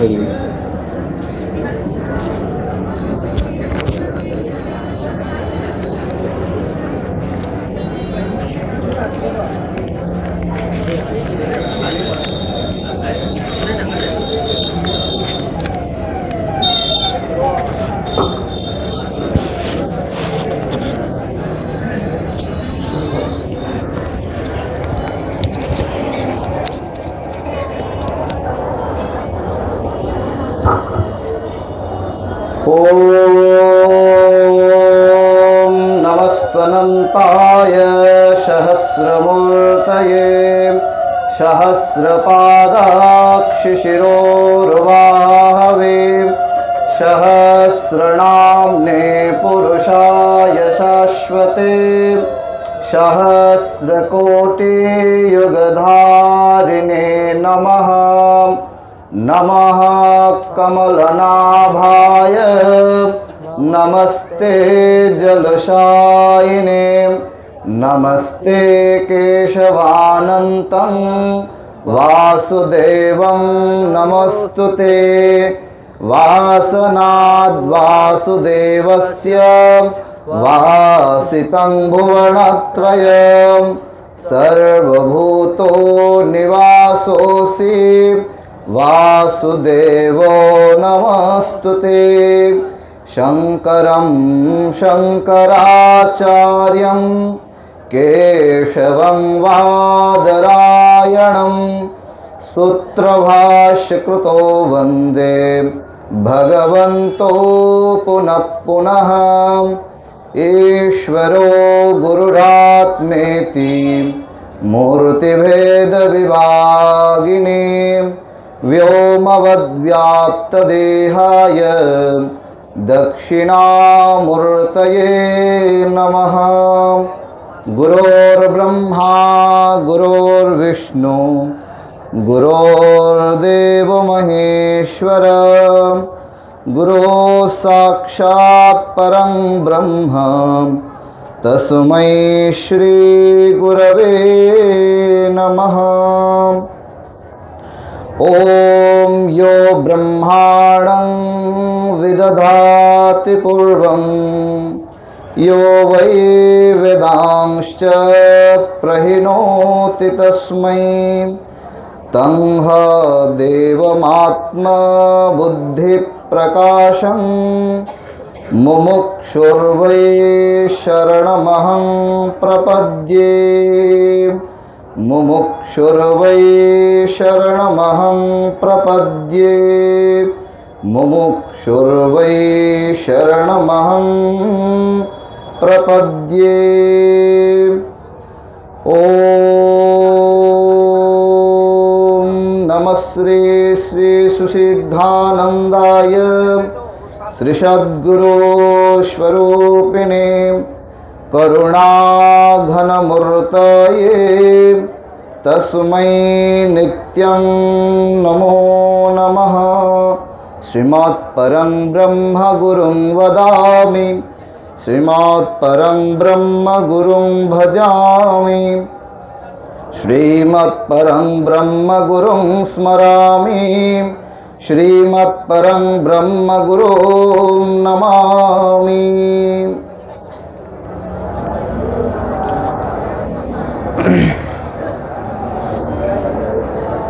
करिए। ओम नमस्पनन्ताय सहस्रमूर्तये सहस्रपादाक्षिशिरोर्वाहवे सहस्रनाम्ने पुरुषाय शाश्वते सहस्रकोटियुगधारिणे नमः। नमः कमलनाभाय नमस्ते जलशायिने नमस्ते केशवानन्तं वासुदेवं नमस्तुते। वासनाद्वासुदेवस्य वासितं भुवनत्रयं सर्वभूतो निवासोऽसि वासुदेवो नमस्तुते। शंकरं शंकराचार्यं केशवं वादरायणं सूत्रभाष्यकृतो वन्दे भगवन्तो पुनः पुनः। ईश्वरो गुरुरात्मेति मूर्तिभेदविभागिने व्योमवद्व्याप्तदेहाय दक्षिणामूर्तये नमः। गुरोर्ब्रह्मा गुरोर्विष्णु गुरोर्देवो महेश्वर गुरोः साक्षात् परं ब्रह्म तस्मै श्री गुरवे नमः। ओम यो ब्रह्माणं विदधाति पूर्वं यो वै वेदांश्च प्रहिणोति तस्मै तं ह देवमात्मा बुद्धिप्रकाशं मुमुक्षुर्वै शरणमहं प्रपद्ये। मुमुक्षुर्वै शरणमहं प्रपद्ये मुमुक्षुर्वै शरणमहं प्रपद्ये। ओम नमः श्री श्री सुसिद्धानंदाय श्री सद्गुरु स्वरूपिणे करुणाघनमूर्तये तस्मै नित्यं नमो नमः। श्रीमत्परं ब्रह्म गुरुं वदामि श्रीमत्परं ब्रह्म गुरुं भजामि श्रीमत्परं ब्रह्म गुरुं स्मरामि श्रीमत्परं ब्रह्म गुरुं नमामि।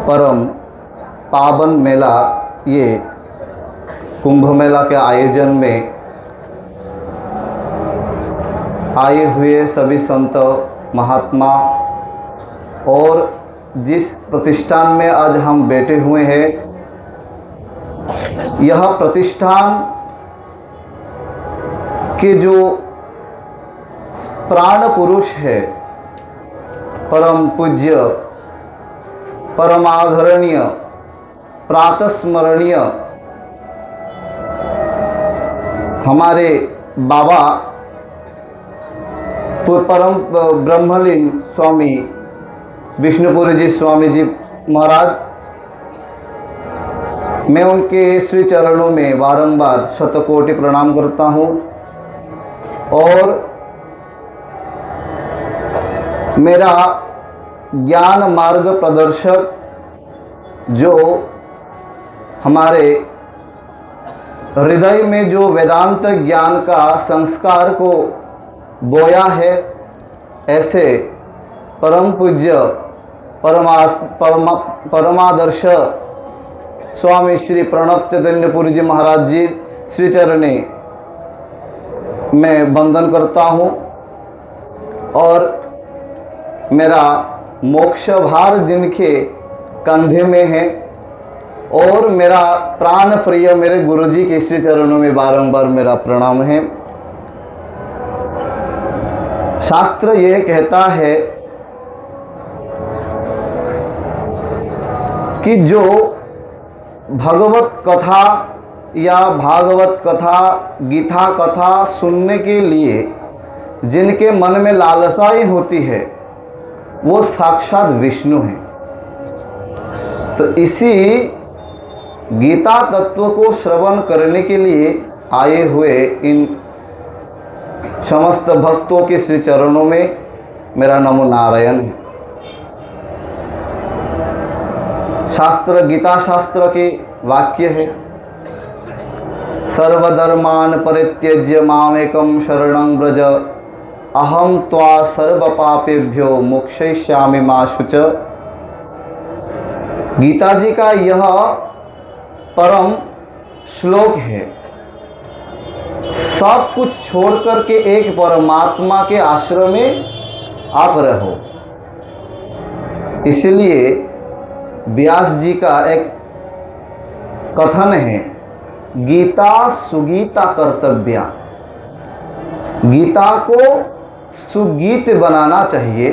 परम पावन मेला ये कुंभ मेला के आयोजन में आए हुए सभी संत महात्मा और जिस प्रतिष्ठान में आज हम बैठे हुए हैं यह प्रतिष्ठान के जो प्राण पुरुष है परम पूज्य परमादरणीय प्रातस्मरणीय हमारे बाबा परम ब्रह्मलीन स्वामी विष्णुपुरी जी स्वामी जी महाराज, मैं उनके श्री चरणों में बारंबार शतकोटि प्रणाम करता हूँ और मेरा ज्ञान मार्ग प्रदर्शक जो हमारे हृदय में जो वेदांत ज्ञान का संस्कार को बोया है, ऐसे परम पूज्य परमादर्श स्वामी श्री प्रणब चैतन्यपुरी जी महाराज जी श्री चरणे मैं वंदन करता हूँ और मेरा मोक्ष भार जिनके कंधे में है और मेरा प्राण प्रिय मेरे गुरुजी के श्री चरणों में बारंबार मेरा प्रणाम है। शास्त्र ये कहता है कि जो भगवत कथा या भागवत कथा, गीता कथा सुनने के लिए जिनके मन में लालसाएं होती है वो साक्षात विष्णु हैं। तो इसी गीता तत्व को श्रवण करने के लिए आए हुए इन समस्त भक्तों के श्री चरणों में मेरा नमो नारायण है। शास्त्र गीता शास्त्र के वाक्य है, सर्वधर्मान परित्यज्य मामेकं शरणं व्रज अहम त्वा सर्व पापेभ्यो मोक्षयिष्यामि मा शुच। गीता जी का यह परम श्लोक है। सब कुछ छोड़ करके एक परमात्मा के आश्रय में आप रहो। इसलिए व्यास जी का एक कथन है, गीता सुगीता कर्तव्या। गीता को सुगीत बनाना चाहिए।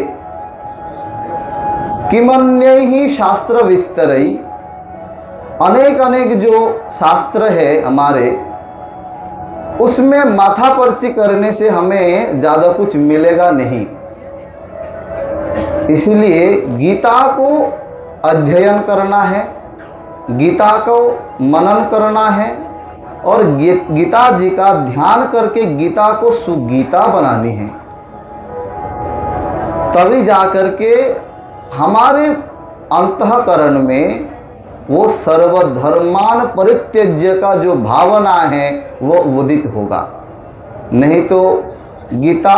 किमन्यैः शास्त्र विस्तरैः, अनेक अनेक जो शास्त्र है हमारे, उसमें माथापर्ची करने से हमें ज़्यादा कुछ मिलेगा नहीं। इसलिए गीता को अध्ययन करना है, गीता को मनन करना है और गीता जी का ध्यान करके गीता को सुगीता बनानी है। तभी जाकर के हमारे अंतःकरण में वो सर्वधर्मान परित्यज्य का जो भावना है वो उदित होगा। नहीं तो गीता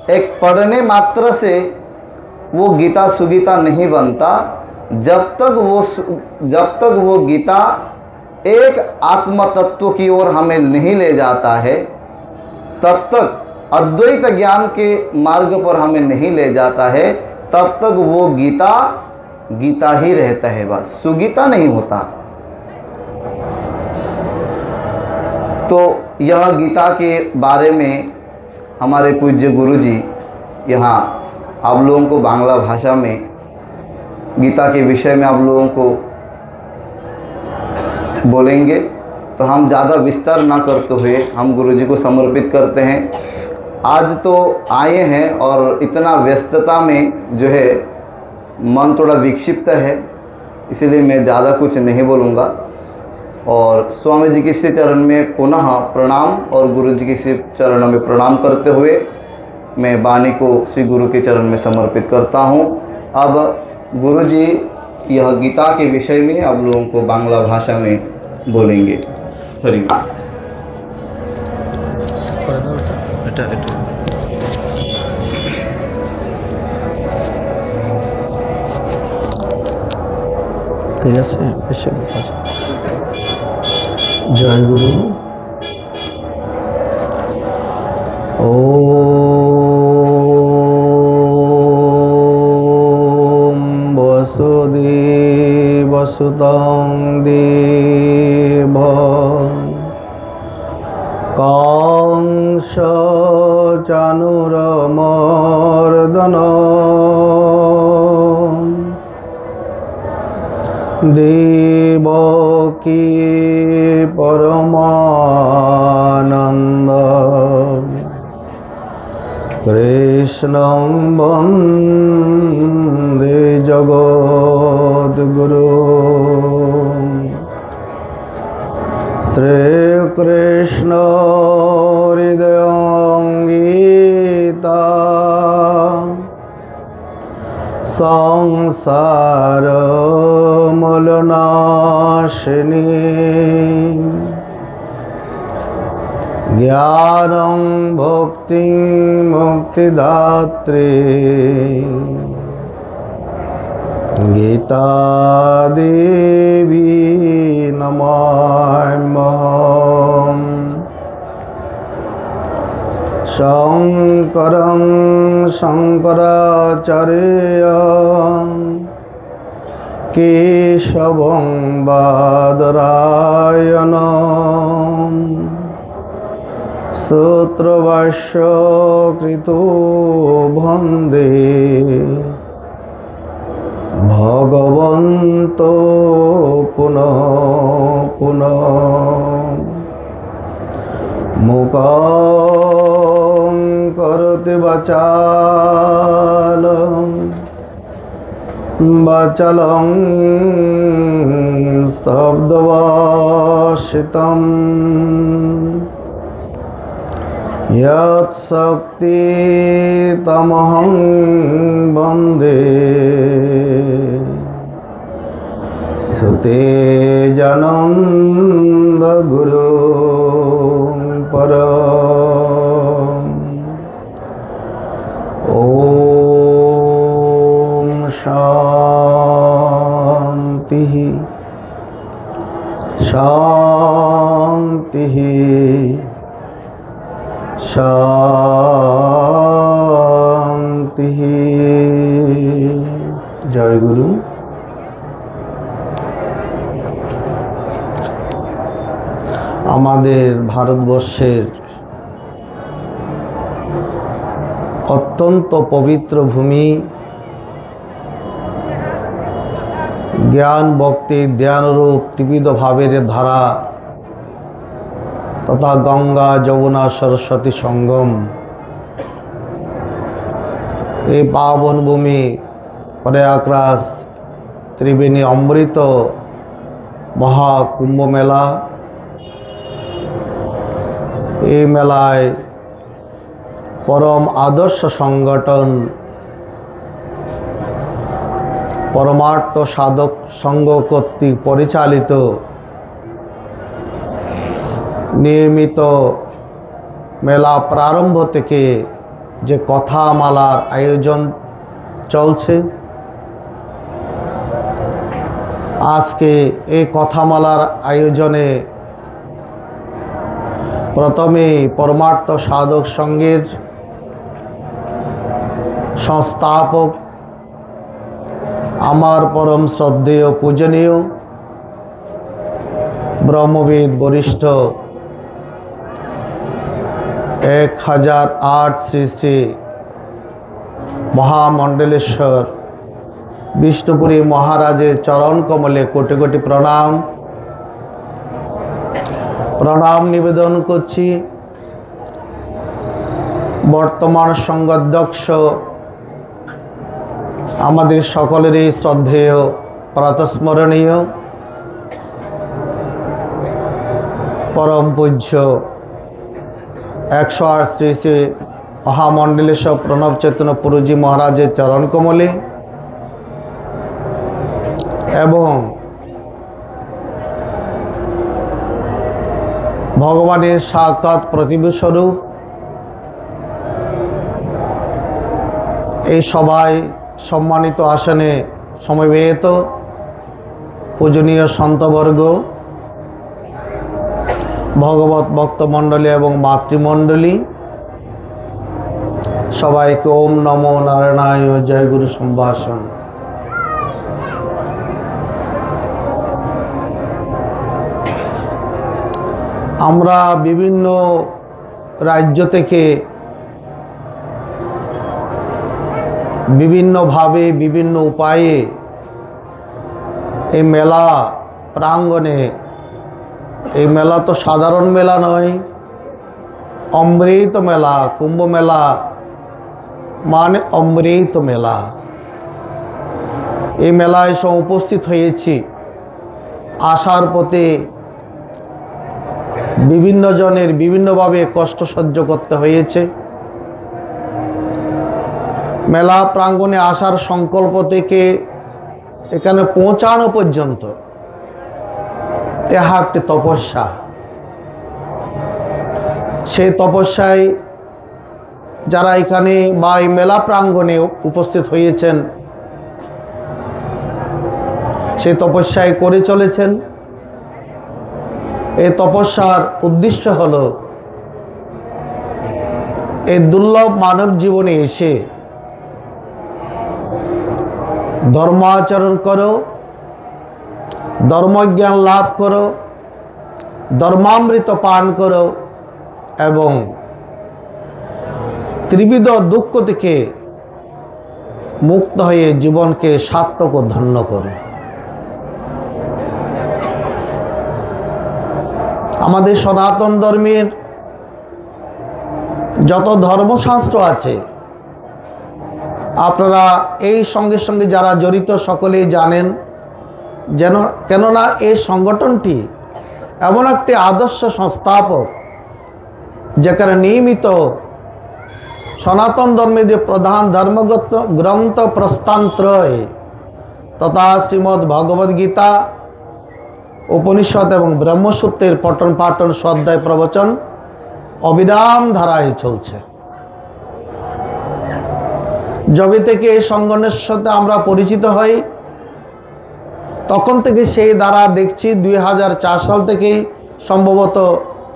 एक पढ़ने मात्र से वो गीता सुगीता नहीं बनता। जब तक वो गीता एक आत्म तत्व की ओर हमें नहीं ले जाता है, तब तक अद्वैत ज्ञान के मार्ग पर हमें नहीं ले जाता है, तब तक वो गीता गीता ही रहता है, बस सुगीता नहीं होता। तो यह गीता के बारे में हमारे पूज्य गुरुजी यहाँ आप लोगों को बांग्ला भाषा में गीता के विषय में आप लोगों को बोलेंगे। तो हम ज़्यादा विस्तार ना करते हुए हम गुरुजी को समर्पित करते हैं। आज तो आए हैं और इतना व्यस्तता में जो है मन थोड़ा विक्षिप्त है, इसलिए मैं ज़्यादा कुछ नहीं बोलूँगा। और स्वामी जी के श्री चरण में पुनः प्रणाम और गुरु जी के श्री चरणों में प्रणाम करते हुए मैं वाणी को श्री गुरु के चरण में समर्पित करता हूँ। अब गुरु जी यह गीता के विषय में आप लोगों को बांग्ला भाषा में बोलेंगे। हरि जय गुरु। ओम वसुदेवसुतं देवं कंसचाणूरमर्दनं देवकी परमानंद कृष्णं वन्दे जगद्गुरु। श्रीकृष्ण हृदयंगीता संसार सकलसंसारमलनाशिनी ज्ञानं भक्तिं मुक्तिदात्री गीता देवी नमाम्यहम्। शंकरं शंकराचार्यं केशवं बादरायणं सूत्रभाष्य कृतो वन्दे भगवन्तो पुनः पुनः। मुखं करोति वाचालं वाचालं स्तब्धभाषितं यत्शक्ति तमहं वन्दे सुतेजानन्दगुरुं परम्। ॐ शान्तिः शान्तिः शान्तिः। जय गुरु। আমাদের ভারতবর্ষের অত্যন্ত পবিত্র ভূমি, জ্ঞান ভক্তির ধ্যানরূপ ত্রিবিধ ভাবের ধারা তথা গঙ্গা যমুনা সরস্বতী সঙ্গম, এই পাবন ভূমি প্রয়াগরাজ ত্রিবেণী অমৃত মহাকুম্ভ মেলা। এই মেলায় পরম আদর্শ সংগঠন পরমার্থ সাধক সংঘ কর্তৃক পরিচালিত নিয়মিত মেলা প্রারম্ভ থেকে যে কথামালার আয়োজন চলছে, আজকে এই কথামালার আয়োজনে প্রথমে পরমার্থ সাধক সংঘের সংস্থাপক আমার পরম শ্রদ্ধেয় পূজনীয় ব্রহ্মবিদ বরিষ্ঠ 1008 শ্রী শ্রী মহামণ্ডলেশ্বর বিষ্ণুপুরী মহারাজের চরণ কমলে কোটি কোটি প্রণাম নিবেদন করছি। বর্তমান সংঘাধ্যক্ষ আমাদের সকলেরই শ্রদ্ধেয় প্রাতঃস্মরণীয় পরম পূজ্য 108 শ্রী শ্রী মহামণ্ডলেশ্বর প্রণব চৈতন্য পুরুজি মহারাজের চরণ কমলে এবং ভগবানের সাক্ষাৎ প্রতিবিস্বরূপ এই সভায় সম্মানিত আসনে সমবেত পূজনীয় সন্তবর্গ, ভগবত ভক্তমণ্ডলী এবং মাতৃমণ্ডলী, সবাইকে ওম নমো নারায়ণায় জয় গুরু সম্ভাষণ। আমরা বিভিন্ন রাজ্য থেকে বিভিন্নভাবে বিভিন্ন উপায়ে এই মেলা প্রাঙ্গণে, এই মেলা তো সাধারণ মেলা নয়, অমৃত মেলা, কুম্ভ মেলা মানে অমৃত মেলা। এই মেলায় সব উপস্থিত হয়েছি। আসার পথে বিভিন্ন জনের বিভিন্নভাবে কষ্ট সহ্য করতে হয়েছে। মেলা প্রাঙ্গণে আসার সংকল্প থেকে এখানে পৌঁছানো পর্যন্ত ইহা একটি তপস্যা। সেই তপস্যায় যারা এখানে বা এই মেলা প্রাঙ্গণে উপস্থিত হয়েছেন, সেই তপস্যায় করে চলেছেন। এই তপস্যার উদ্দেশ্য হল এই দুর্লভ মানব জীবনে এসে ধর্মাচরণ করো, ধর্মজ্ঞান লাভ করো, ধর্মামৃত পান করো এবং ত্রিবিধ দুঃখ থেকে মুক্ত হয়ে জীবনকে সার্থক ও ধন্য করো। আমাদের সনাতন ধর্মের যত ধর্মশাস্ত্র আছে, আপনারা এই সঙ্গে সঙ্গে যারা জড়িত সকলেই জানেন, কেননা এই সংগঠনটি এমন একটি আদর্শ সংস্থাপক, যেখানে নিয়মিত সনাতন ধর্মের যে প্রধান ধর্মগত গ্রন্থ প্রস্তানত্রয় তথা শ্রীমদ্ ভগবদ্ গীতা, উপনিষদ এবং ব্রহ্মসূত্রের পঠন পাঠন স্বাধ্যায় প্রবচন অবিরাম ধারায় চলছে। যবে থেকে এই সংগঠনের সাথে আমরা পরিচিত হই, তখন থেকে সেই দ্বারা দেখছি 2004 সাল থেকেই, সম্ভবত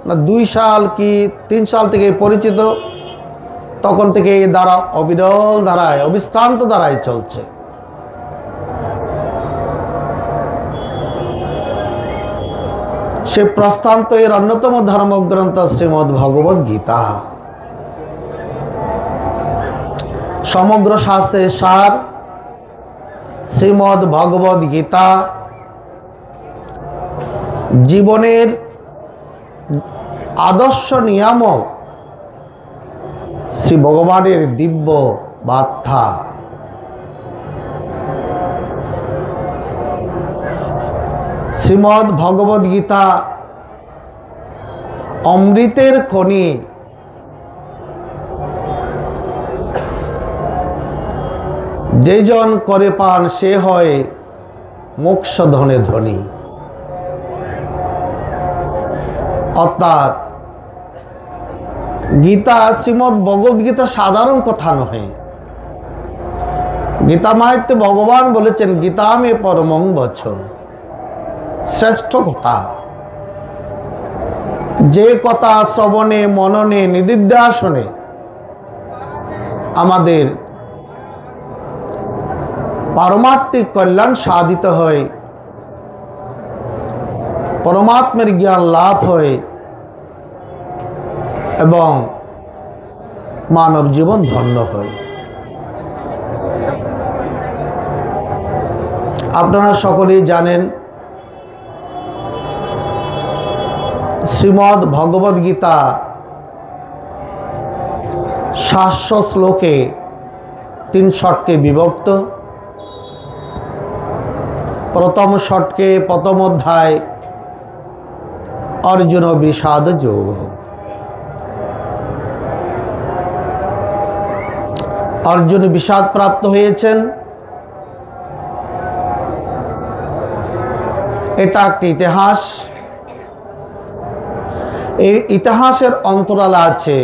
না 2 সাল কি 3 সাল থেকে পরিচিত, তখন থেকে এই দ্বারা অবিরল ধারায়, অবিশ্রান্ত ধারায় চলছে। সে প্রস্তান্ত এর অন্যতম ধর্মগ্রন্থ শ্রীমদ্ ভগবদ্ গীতা, সমগ্র শাস্ত্রের সার শ্রীমদ্ ভগবদ্ গীতা জীবনের আদর্শ নিয়ামক শ্রী ভগবানের দিব্য বার্তা। শ্রীমদ্ ভগবদ্ গীতা অমৃতের খনি, যেজন করে পান সে হয় মোক্ষ ধনে ধনী। অর্থাৎ গীতা, শ্রীমদ্ ভগবদ্ গীতা সাধারণ কথা নহে। গীতা মাহাত্ম্যে ভগবান বলেছেন, গীতা মে পরমং বচ, শ্রেষ্ঠ কথা। যে কথা শ্রবণে মননে নিদিধ্যাসনে আমাদের পারমার্থিক কল্যাণ সাধিত হয়, পরমাত্মার জ্ঞান লাভ হয় এবং মানব জীবন ধন্য হয়। আপনারা সকলেই জানেন, শ্রীমদ্ ভগবদ্ গীতা 700 শ্লোকে 3 ষটকে বিভক্ত। প্রথম ষটকে প্রথম অধ্যায় অর্জুন বিষাদ যোগ। অর্জুন বিষাদ প্রাপ্ত হয়েছেন। এটা একটি ইতিহাস। এই ইতিহাসের অন্তরালে আছে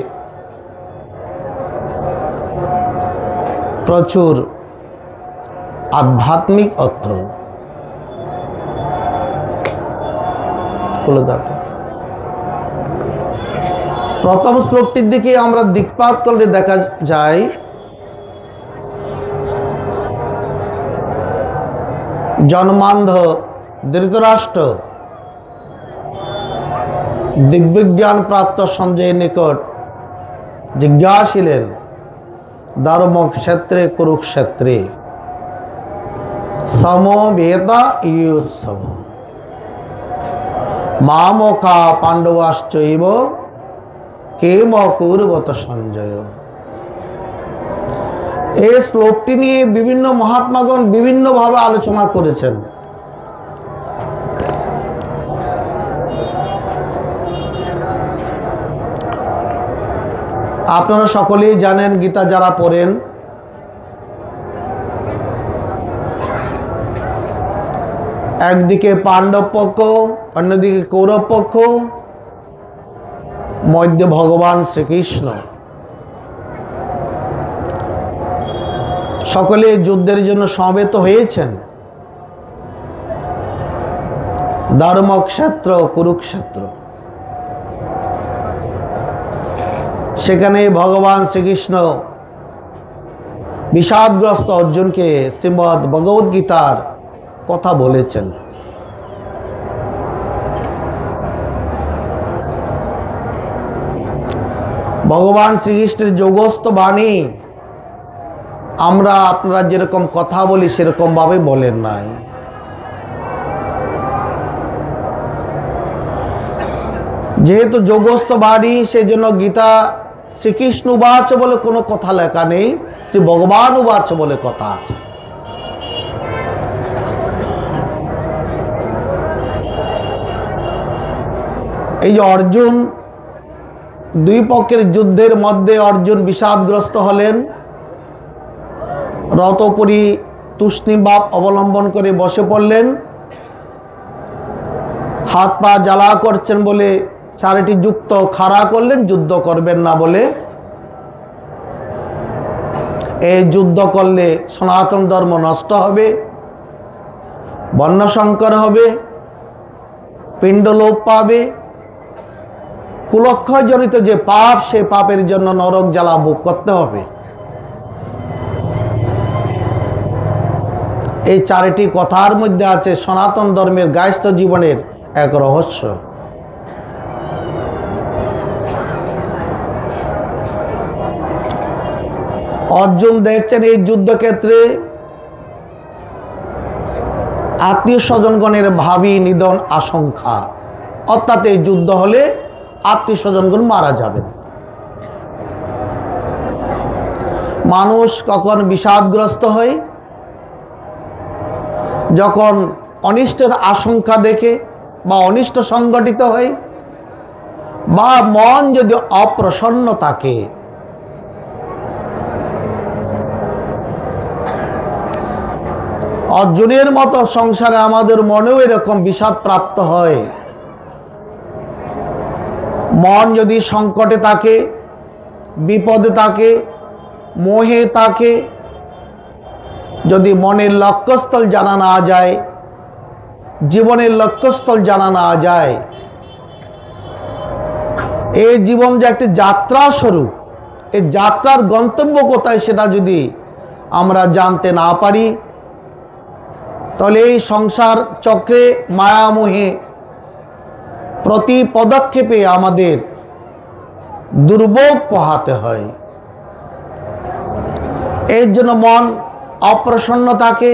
প্রচুর আধ্যাত্মিক অর্থ। প্রথম শ্লোকটির দিকে আমরা দিকপাত করলে দেখা যায় জন্মান্ধ ধৃতরাষ্ট্র দিব্যজ্ঞান প্রাপ্ত সঞ্জয়ের নিকট জিজ্ঞাসিলেন, ধর্মক্ষেত্রে কুরুক্ষেত্রে সমবেতা ইয়ুৎসব মামকা পাণ্ডবাশ্চৈব কেম কুর্বত সঞ্জয়। এই শ্লোকটি নিয়ে বিভিন্ন মহাত্মাগণ বিভিন্নভাবে আলোচনা করেছেন। আপনারা সকলেই জানেন, গীতা যারা পড়েন একদিকে পাণ্ডব পক্ষ, অন্যদিকে কৌরব পক্ষ, মধ্যে ভগবান শ্রীকৃষ্ণ। সকলে যুদ্ধের জন্য সমবেত হয়েছেন। ধর্মক্ষেত্র কুরুক্ষেত্র, সেখানে ভগবান শ্রীকৃষ্ণ বিষাদগ্রস্ত অর্জুনকে শ্রীমদ্ ভগবদ গীতার কথা বলেছেন। ভগবান শ্রীকৃষ্ণের যোগস্থ বাণী আমরা আপনারা যেরকম কথা বলি সেরকম ভাবে বলেন নাই। যেহেতু যোগস্থ বাণী, সেই জন্য গীতা শ্রীকৃষ্ণ উবাচ বলে কোনো কথা লেখা নেই, শ্রী ভগবান উবাচ বলে কথা আছে। এই যে অর্জুন, দুই পক্ষের যুদ্ধের মধ্যে অর্জুন বিষাদগ্রস্ত হলেন, রতপরি তুষ্ণীভাব অবলম্বন করে বসে পড়লেন, হাত পা জ্বালা করছেন বলে চারিটি যুক্ত খাড়া করলেন, যুদ্ধ করবেন না বলে। এই যুদ্ধ করলে সনাতন ধর্ম নষ্ট হবে, বর্ণসংকর হবে, পিণ্ড লোপ পাবে, কুলক্ষয়জনিত যে পাপ, সে পাপের জন্য নরক জ্বালা ভোগ করতে হবে। এই চারিটি কথার মধ্যে আছে সনাতন ধর্মের গায়স্থ জীবনের এক রহস্য। অর্জুন দেখছেন এই যুদ্ধক্ষেত্রে আত্মীয় স্বজনগণের ভাবী নিধন আশঙ্কা, অর্থাৎ এই যুদ্ধ হলে আত্মীয় স্বজনগণ মারা যাবেন। মানুষ কখন বিষাদগ্রস্ত হয়? যখন অনিষ্টের আশঙ্কা দেখে বা অনিষ্ট সংগঠিত হয়, বা মন যদি অপ্রসন্ন থাকে। অর্জুনের মতো সংসারে আমাদের মনেও এরকম বিষাদ প্রাপ্ত হয়। মন যদি সংকটে থাকে, বিপদে থাকে, মোহে থাকে, যদি মনের লক্ষ্যস্থল জানা না যায়, জীবনের লক্ষ্যস্থল জানা না যায়, এই জীবন যে একটি যাত্রা স্বরূপ, এই যাত্রার গন্তব্য কোথায় সেটা যদি আমরা জানতে না পারি, তাহলে এই সংসার চক্রে মায়ামোহে প্রতি পদক্ষেপে আমাদের দুর্ভোগ পোহাতে হয়। এর জন্য মন অপ্রসন্ন থাকে,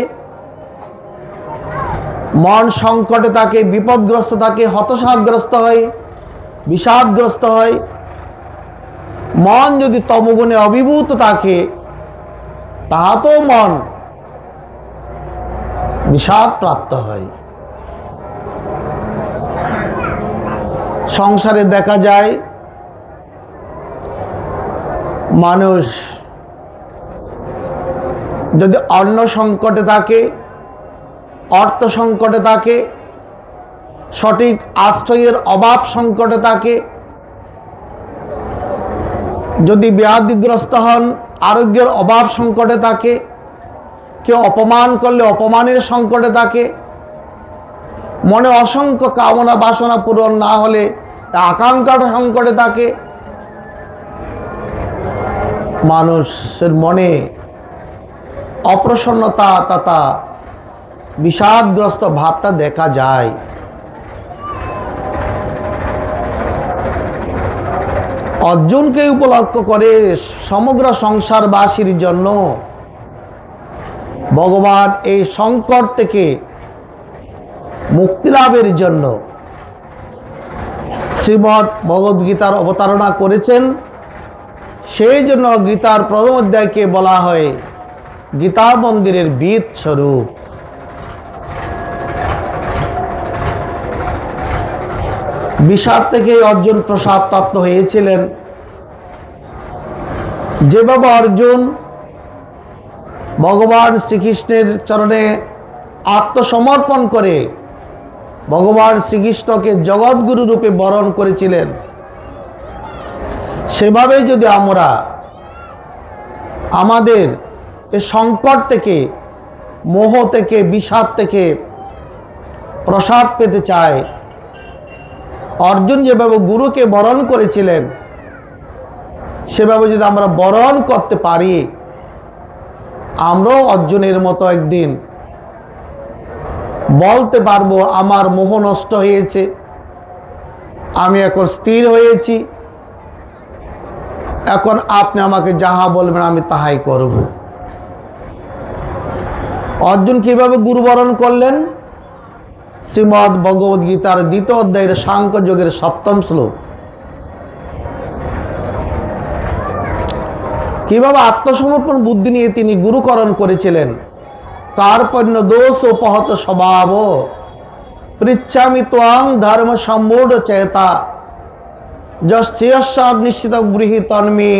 মন সংকটে থাকে, বিপদগ্রস্ত থাকে, হতাশাগ্রস্ত হয়, বিষাদগ্রস্ত হয়। মন যদি তমগুণে অভিভূত থাকে, তাহাতেও মন বিষাদ প্রাপ্ত হয়। সংসারে দেখা যায় মানুষ যদি অন্ন সংকটে থাকে, অর্থ সংকটে থাকে, সঠিক আশ্রয়ের অভাব সংকটে থাকে, যদি ব্যাধিগ্রস্ত হন, আরোগ্যের অভাব সংকটে থাকে, কেউ অপমান করলে অপমানের সংকটে থাকে, মনে অসংখ্য কামনা বাসনা পূরণ না হলে আকাঙ্ক্ষার সংকটে থাকে, মানুষের মনে অপ্রসন্নতা তথা বিষাদগ্রস্ত ভাবটা দেখা যায়। অর্জুনকে উপলক্ষ করে সমগ্র সংসারবাসীর জন্য ভগবান এই সংকট থেকে মুক্তি লাভের জন্য শ্রীমদ্ ভগবদ গীতার অবতারণা করেছেন। সেই জন্য গীতার প্রথম অধ্যায়কে বলা হয় গীতা মন্দিরের বীজ স্বরূপ। বিষাদ থেকে অর্জুন প্রসাদ প্রাপ্ত হয়েছিলেন। যেভাবে অর্জুন ভগবান শ্রীকৃষ্ণের চরণে আত্মসমর্পণ করে ভগবান শ্রীকৃষ্ণকে জগৎগুরু রূপে বরণ করেছিলেন, সেভাবে যদি আমরা আমাদের এই সংকট থেকে, মোহ থেকে, বিষাদ থেকে প্রসাদ পেতে চাই, অর্জুন যেভাবে গুরুকে বরণ করেছিলেন সেভাবে যদি আমরা বরণ করতে পারি, আমরাও অর্জুনের মতো একদিন বলতে পারবো আমার মোহ নষ্ট হয়েছে, আমি এখন স্থির হয়েছি, এখন আপনি আমাকে যাহা বলবেন আমি তাহাই করব। অর্জুন কিভাবে গুরু বরণ করলেন? শ্রীমদ্ ভগবদ গীতার 2য় অধ্যায়ের সাংখ্যযোগের 7ম শ্লোক। কিভাবে আত্মসমর্পণ বুদ্ধি নিয়ে তিনি গুরুকরণ করেছিলেন। কার্পণ্য দোষ উপহত স্বভাব পৃচ্ছামি ত্বং ধর্ম সম্মূঢ় চেতা যশ্চেয়স্যাদ নিশ্চিত গৃহী তন্মে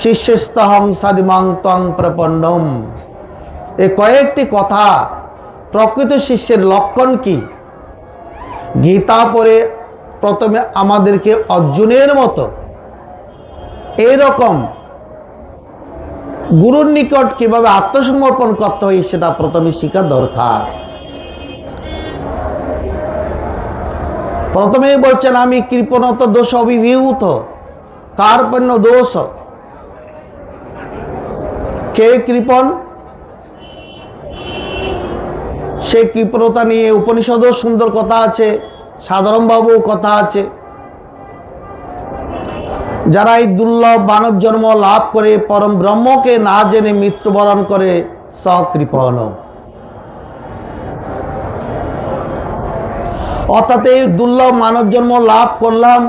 শিষ্যস্তহং সাদিমাং ত্বং প্রপন্নম। এই কয়েকটি কথা প্রকৃত শিষ্যের লক্ষণ কি? গীতা পড়ে প্রথমে আমাদেরকে অর্জুনের মতো এইরকম গুরুর নিকট কিভাবে আত্মসমর্পণ করতে হয় সেটা প্রথমে শেখা দরকার। প্রথমেই বলছেন আমি কৃপণত দোষ অভিভূত। কার্পণ্য দোষ। কে কৃপণ? সেই কৃপণতা নিয়ে উপনিষদেও সুন্দর কথা আছে, সাধারণভাবেও কথা আছে। যারা এই দুর্লভ মানব জন্ম লাভ করে পরম ব্রহ্মকে না জেনে মৃত্যুবরণ করে সকৃপণ। অর্থাৎ এই দুর্লভ মানব জন্ম লাভ করলাম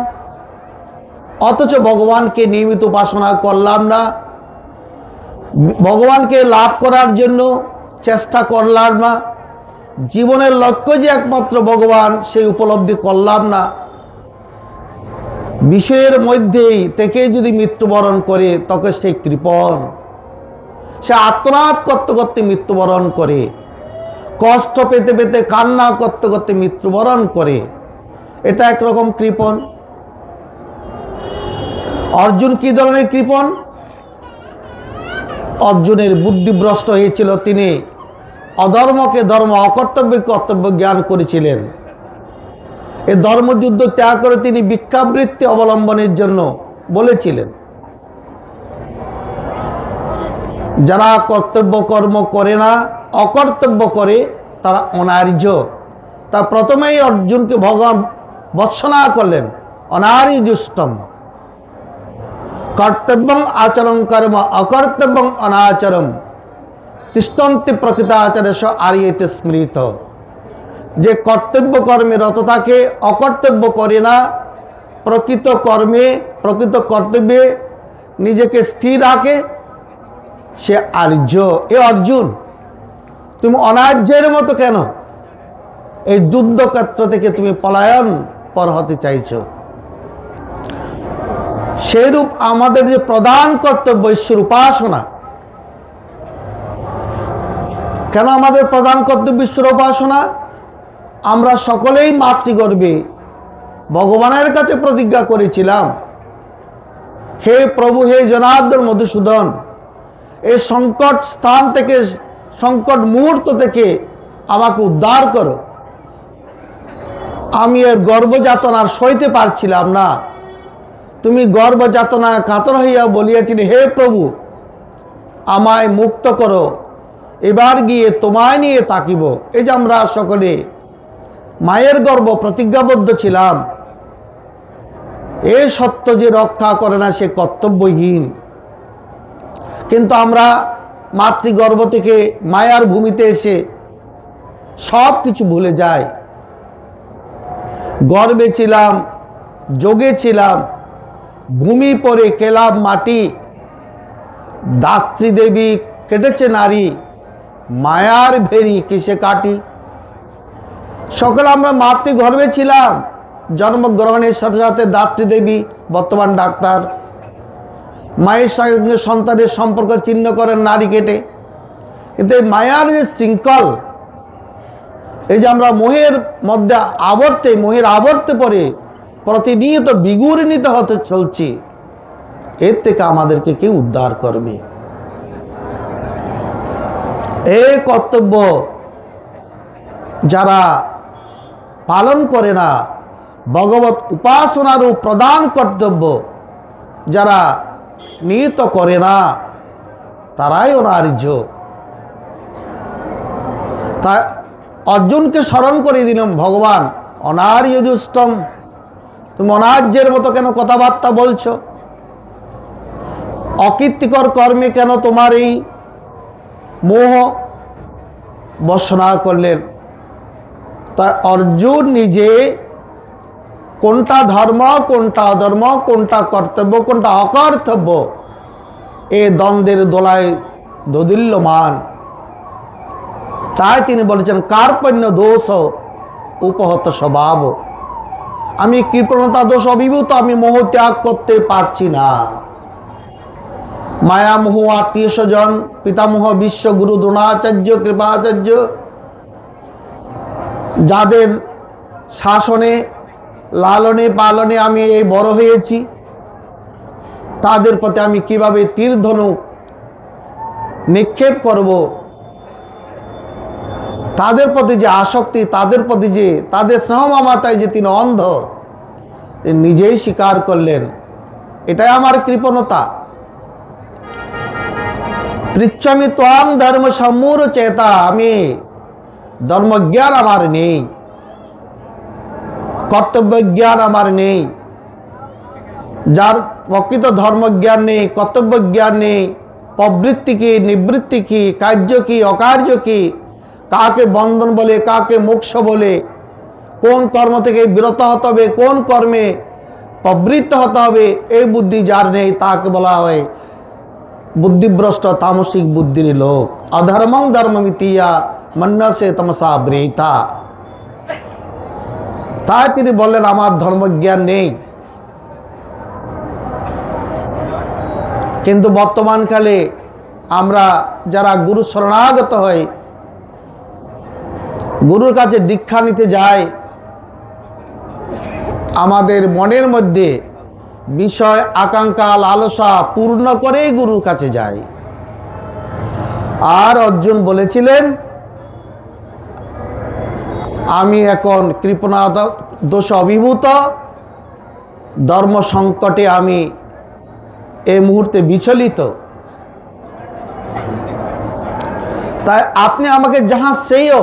অথচ ভগবানকে নিয়মিত উপাসনা করলাম না, ভগবানকে লাভ করার জন্য চেষ্টা করলাম না, জীবনের লক্ষ্য যে একমাত্র ভগবান সেই উপলব্ধি করলাম না, বিষয়ের মধ্যেই থেকে যদি মৃত্যুবরণ করে তখন সে কৃপণ। সে আত্মনাদ করতে করতে মৃত্যুবরণ করে, কষ্ট পেতে পেতে কান্না করতে করতে মৃত্যুবরণ করে, এটা একরকম কৃপণ। অর্জুন কি ধরনের কৃপণ? অর্জুনের বুদ্ধিভ্রষ্ট হয়েছিল, তিনি অধর্মকে ধর্ম, অকর্তব্যকে কর্তব্য জ্ঞান করেছিলেন। এই ধর্মযুদ্ধ ত্যাগ করে তিনি ভিক্ষাবৃত্তি অবলম্বনের জন্য বলেছিলেন। যারা কর্তব্য কর্ম করে না, অকর্তব্য করে, তারা অনার্য। তা প্রথমেই অর্জুনকে ভগবান ভৎসনা করলেন অনার্যুষ্টম। কর্তব্যং আচরণ কর্ম অকর্তব্যং অনাচরম তিষ্ঠন্তি প্রকৃতাচার্য আর্যেতে স্মৃত। যে কর্তব্য কর্মে রত থাকে, অকর্তব্য করে না, প্রকৃত কর্মে প্রকৃত কর্তব্যে নিজেকে স্থির রাখে, সে আর্য। এ অর্জুন, তুমি অনার্যের মতো কেন এই যুদ্ধক্ষেত্র থেকে তুমি পলায়ন পর হতে চাইছ? সেইরূপ আমাদের যে প্রধান কর্তব্য ঈশ্বর উপাসনা। কেন আমাদের প্রধান কর্তব্য ঈশ্বর উপাসনা? আমরা সকলেই মাতৃগর্ভে ভগবানের কাছে প্রতিজ্ঞা করেছিলাম, হে প্রভু, হে জনার্দন মধুসূদন, এই সংকট স্থান থেকে, সংকট মুহূর্ত থেকে আমাকে উদ্ধার করো। আমি এর গর্ভযাতনার সইতে পারছিলাম না। তুমি গর্ভযাতনা কাতর হইয়া বলিয়াছিলে, হে প্রভু, আমায় মুক্ত করো, এবার গিয়ে তোমায় নিয়ে তাকিব। এই যে আমরা সকলে মায়ের গর্ভ প্রতিজ্ঞাবদ্ধ ছিলাম, এ সত্য যে রক্ষা করে না সে কর্তব্যহীন। কিন্তু আমরা মাতৃগর্ভ থেকে মায়ার ভূমিতে এসে সব কিছু ভুলে যাই। গর্বে ছিলাম, যোগে ছিলাম, ভূমি পরে কেলাম মাটি, দাত্রী দেবী কেটেছে নারী, মায়ার ভেরি কিসে কাটি। সকলে আমরা মাতৃগর্ভে ছিলাম। জন্মগ্রহণের সাথে সাথে দাত্রী দেবী বর্তমান ডাক্তার, মায়ের সঙ্গে সন্তানের সম্পর্ক ছিন্ন করেন নারী কেটে। কিন্তু এই মায়ার যে শৃঙ্খল, এই যে আমরা মোহের মধ্যে মোহের আবর্তে পড়ে প্রতিনিয়ত বিগূর্ণিত হতে চলছি, এর থেকে আমাদেরকে কে উদ্ধার করবে? এই কর্তব্য যারা পালন করে না, ভগবত উপাসনারও প্রধান কর্তব্য যারা নিহিত করে না, তারাই অনার্য। তাই অর্জুনকে স্মরণ করে দিলাম, ভগবান অনার্য দুষ্টম, তুমি অনার্যের মতো কেন কথাবার্তা বলছো? অকীর্তিকর কর্মে কেন তোমার এই মোহ বর্ষনা করলেন? তাই অর্জুন নিজে কোনটা ধর্ম, কোনটা অধর্ম, কোনটা কর্তব্য, কোনটা অকর্তব্য, এ দ্বন্দ্বের দোলায় দোদিল্যমান। তাই তিনি বলেছেন কার্পণ্য দোষ উপহত স্বভাব, আমি কৃপণতা দোষ অভিভূত, আমি মোহ ত্যাগ করতে পারছি না। মায়ামোহ, আত্মীয় স্বজন, পিতামহ, বিশ্বগুরু দ্রোণাচার্য, কৃপাচার্য, যাদের শাসনে লালনে পালনে আমি এই বড় হয়েছি, তাদের প্রতি আমি কিভাবে তীর ধনুক নিক্ষেপ করব, তাদের প্রতি যে আসক্তি, তাদের প্রতি যে তাদের স্নেহ মমতায় যে তিনি অন্ধ, নিজেই স্বীকার করলেন। এটাই আমার কৃপণতা। পৃচ্ছামি ত্বাং ধর্ম সম্মূঢ় চেতা, আমি ধর্মজ্ঞান আমার নেই, কর্তব্য জ্ঞান আমার নেই। যার প্রকৃত ধর্মজ্ঞান নেই, কর্তব্য জ্ঞান নেই, প্রবৃত্তি কি, নিবৃত্তি কি, কার্য কি, অকার্য কি, কাকে বন্ধন বলে, কাকে মোক্ষ বলে, কোন কর্ম থেকে বিরত হতে হবে, কোন কর্মে প্রবৃত্ত হতে হবে, এই বুদ্ধি যার নেই তাকে বলা হয় বুদ্ধিভ্রষ্ট, তামসিক বুদ্ধির লোক। অধর্মং ধর্মমিতিয়া মন্যসে তমসা বৃথা। তাই তিনি বললেন আমার ধর্মজ্ঞান নেই। কিন্তু বর্তমানকালে আমরা যারা গুরু শরণাগত হয়, গুরুর কাছে দীক্ষা নিতে যাই, আমাদের মনের মধ্যে বিষয় আকাঙ্ক্ষা লালসা পূর্ণ করেই গুরুর কাছে যাই। আর অর্জুন বলেছিলেন আমি এখন কৃপণতা দোষ অভিভূত, ধর্ম সংকটে আমি এই মুহূর্তে বিচলিত। তাই আপনি আমাকে যাহা শ্রেয়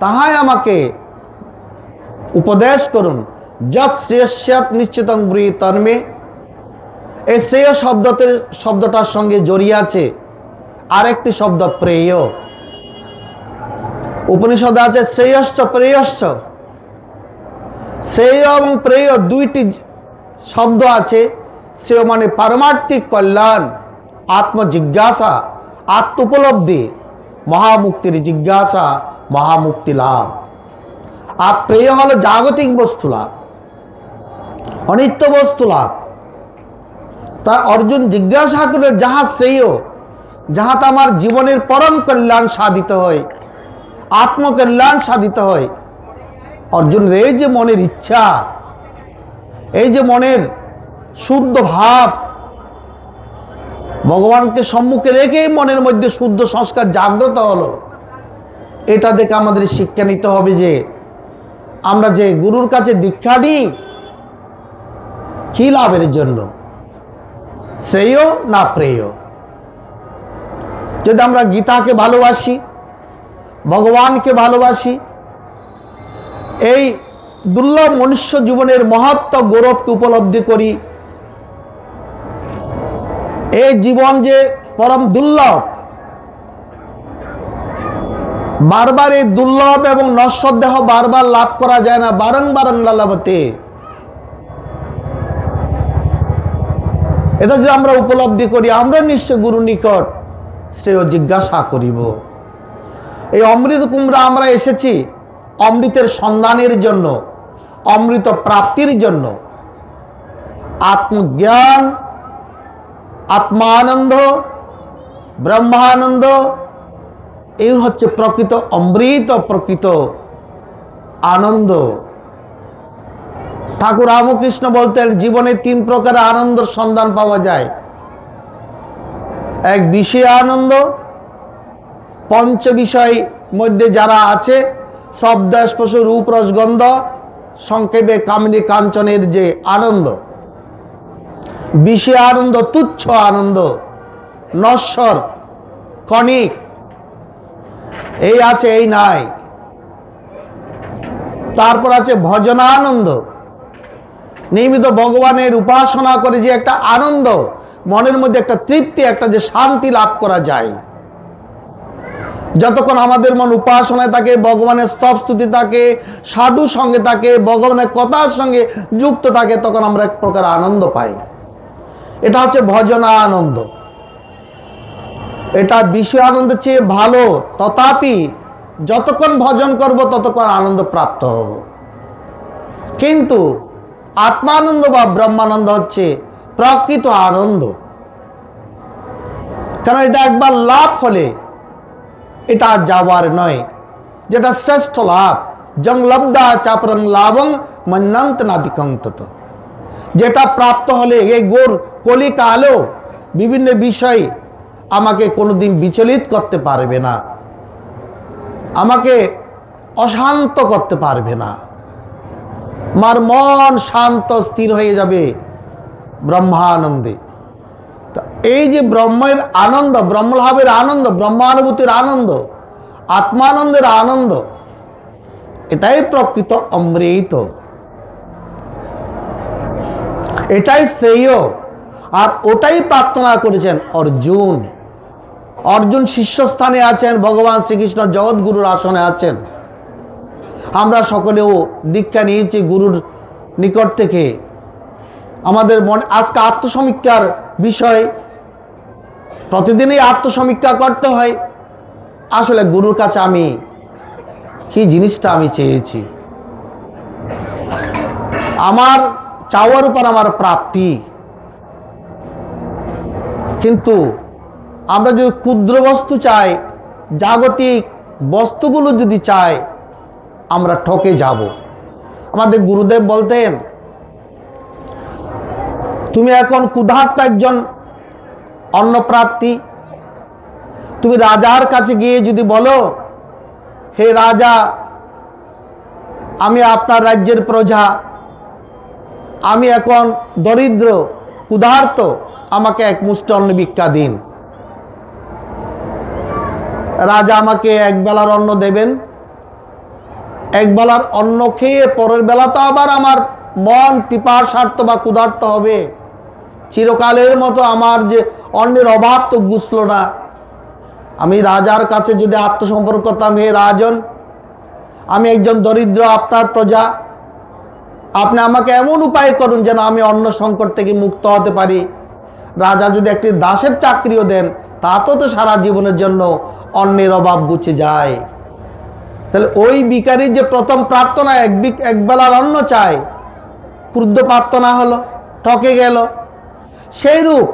তাহাই আমাকে উপদেশ করুন। যৎ শ্রেয়স্যাৎ নিশ্চিতং ব্রূহি তন্মে। এই শ্রেয় শব্দটার সঙ্গে জড়িয়ে আছে আরেকটি শব্দ প্রেয়। উপনিষদে আছে শ্রেয়শ্চ প্রেয়শ্চ। শ্রেয় এবং প্রেয় দুইটি শব্দ আছে। শ্রেয় মানে পারমার্থিক কল্যাণ, আত্মজিজ্ঞাসা, আত্ম উপলব্ধি, মহামুক্তির জিজ্ঞাসা, মহামুক্তি লাভ। আর প্রেয় হলো জাগতিক বস্তু লাভ, অনিত্য বস্তু লাভ। তা অর্জুন জিজ্ঞাসা করে যাহা শ্রেয়, যাহাতে আমার জীবনের পরম কল্যাণ সাধিত হয়, আত্মকল্যাণ সাধিত হয়। অর্জুনের এই যে মনের ইচ্ছা, এই যে মনের শুদ্ধ ভাব, ভগবানকে সম্মুখে রেখেই মনের মধ্যে শুদ্ধ সংস্কার জাগ্রত হলো, এটা দেখে আমাদের শিক্ষা নিতে হবে যে আমরা যে গুরুর কাছে দীক্ষা নিই কি লাভের জন্য, শ্রেয় না প্রেয়। যদি আমরা গীতাকে ভালোবাসি, ভগবানকে ভালোবাসি, এই দুর্লভ মনুষ্য জীবনের মহত্ব গৌরবকে উপলব্ধি করি, এই জীবন যে পরম দুর্লভ, বারবার এই দুর্লভ এবং নশ্বর দেহ বারবার লাভ করা যায় না, বারংবার লাভতে। এটা যদি আমরা উপলব্ধি করি, আমরা নিশ্চয় গুরু নিকট শ্রেয় জিজ্ঞাসা করিব। এই অমৃত কুমড়া আমরা এসেছি অমৃতের সন্ধানের জন্য, অমৃত প্রাপ্তির জন্য। আত্মজ্ঞান, আত্মানন্দ, ব্রহ্মানন্দ, এই হচ্ছে প্রকৃত অমৃত, প্রকৃত আনন্দ। ঠাকুর রামকৃষ্ণ বলতেন জীবনে 3 প্রকারের আনন্দের সন্ধান পাওয়া যায়। এক বিষয় আনন্দ, পঞ্চ বিষয় মধ্যে যারা আছে শব্দ স্পর্শ রূপ রস গন্ধ, সংক্ষেপে কামিনী কাঞ্চনের যে আনন্দ। বিষয় আনন্দ তুচ্ছ আনন্দ, নশ্বর, ক্ষণিক, এই আছে এই নাই। তারপর আছে ভজনানন্দ, নিয়মিত ভগবানের উপাসনা করে যে একটা আনন্দ, মনের মধ্যে একটা তৃপ্তি, একটা যে শান্তি লাভ করা যায়। যতক্ষণ আমাদের মন উপাসনায় থাকে, ভগবানের স্তব স্তুতি থাকে, সাধু সঙ্গে থাকে, ভগবানের কথার সঙ্গে যুক্ত থাকে, তখন আমরা এক প্রকার আনন্দ পাই। এটা হচ্ছে ভজনা আনন্দ। এটা বিষয় আনন্দের চেয়ে ভালো, তথাপি যতক্ষণ ভজন করব ততক্ষণ আনন্দ প্রাপ্ত হব। কিন্তু আত্মানন্দ বা ব্রহ্মানন্দ হচ্ছে প্রকৃত আনন্দ। কারণ এটা একবার লাভ হলে এটা যাওয়ার নয়, যেটা শ্রেষ্ঠ লাভ। জং লব্ধা চাপরং লাভং মন্যন্ত নাদিকঙ্কত, যেটা প্রাপ্ত হলে এই গোর কলিকালেও বিভিন্ন বিষয় আমাকে কোনোদিন বিচলিত করতে পারবে না, আমাকে অশান্ত করতে পারবে না। আমার মন শান্ত স্থির হয়ে যাবে ব্রহ্মানন্দে। তো এই যে ব্রহ্মের আনন্দ, ব্রহ্মলাভের আনন্দ, ব্রহ্মানুভূতির আনন্দ, আত্মানন্দের আনন্দ, এটাই প্রকৃত অমৃত, এটাই শ্রেয়। আর ওটাই প্রার্থনা করেছেন অর্জুন। অর্জুন শীর্ষস্থানে আছেন, ভগবান শ্রীকৃষ্ণ জগৎগুরুর আসনে আছেন। আমরা সকলেও দীক্ষা নিয়েছি গুরুর নিকট থেকে। আমাদের মনে আজকে আত্মসমীক্ষার বিষয়, প্রতিদিনই আত্মসমীক্ষা করতে হয়। আসলে গুরুর কাছে আমি কি জিনিসটা আমি চেয়েছি, আমার চাওয়ার উপর আমার প্রাপ্তি। কিন্তু আমরা যদি ক্ষুদ্র বস্তু চাই, জাগতিক বস্তুগুলো যদি চাই, আমরা ঠকে যাব। আমাদের গুরুদেব বলতেন, তুমি এখন ক্ষুধার্ত একজন অন্নপ্রার্থী, তুমি রাজার কাছে গিয়ে যদি বলো, হে রাজা, আমি আপনার রাজ্যের প্রজা, আমি এখন দরিদ্র ক্ষুধার্ত, আমাকে এক মুষ্টি অন্ন ভিক্ষা দিন। রাজা আমাকে এক বেলার অন্ন দেবেন। এক বেলার অন্ন খেয়ে পরের বেলা তো আবার আমার মন পিপাসার্ত বা ক্ষুধার্ত হবে। চিরকালের মতো আমার যে অন্নের অভাব তো ঘুচল না। আমি রাজার কাছে যদি আত্মসমর্পণ করতাম, হে রাজন, আমি একজন দরিদ্র আপনার প্রজা, আপনি আমাকে এমন উপায় করুন যেন আমি অন্ন সংকট থেকে মুক্ত হতে পারি। রাজা যদি একটি দাসের চাকরিও দেন, তাতেও তো সারা জীবনের জন্য অন্নের অভাব ঘুচে যায়। তাহলে ওই ভিখারির যে প্রথম প্রার্থনা এক বেলার অন্ন চায়, ক্ষুদ্র প্রার্থনা হলো, ঠকে গেল। সেইরূপ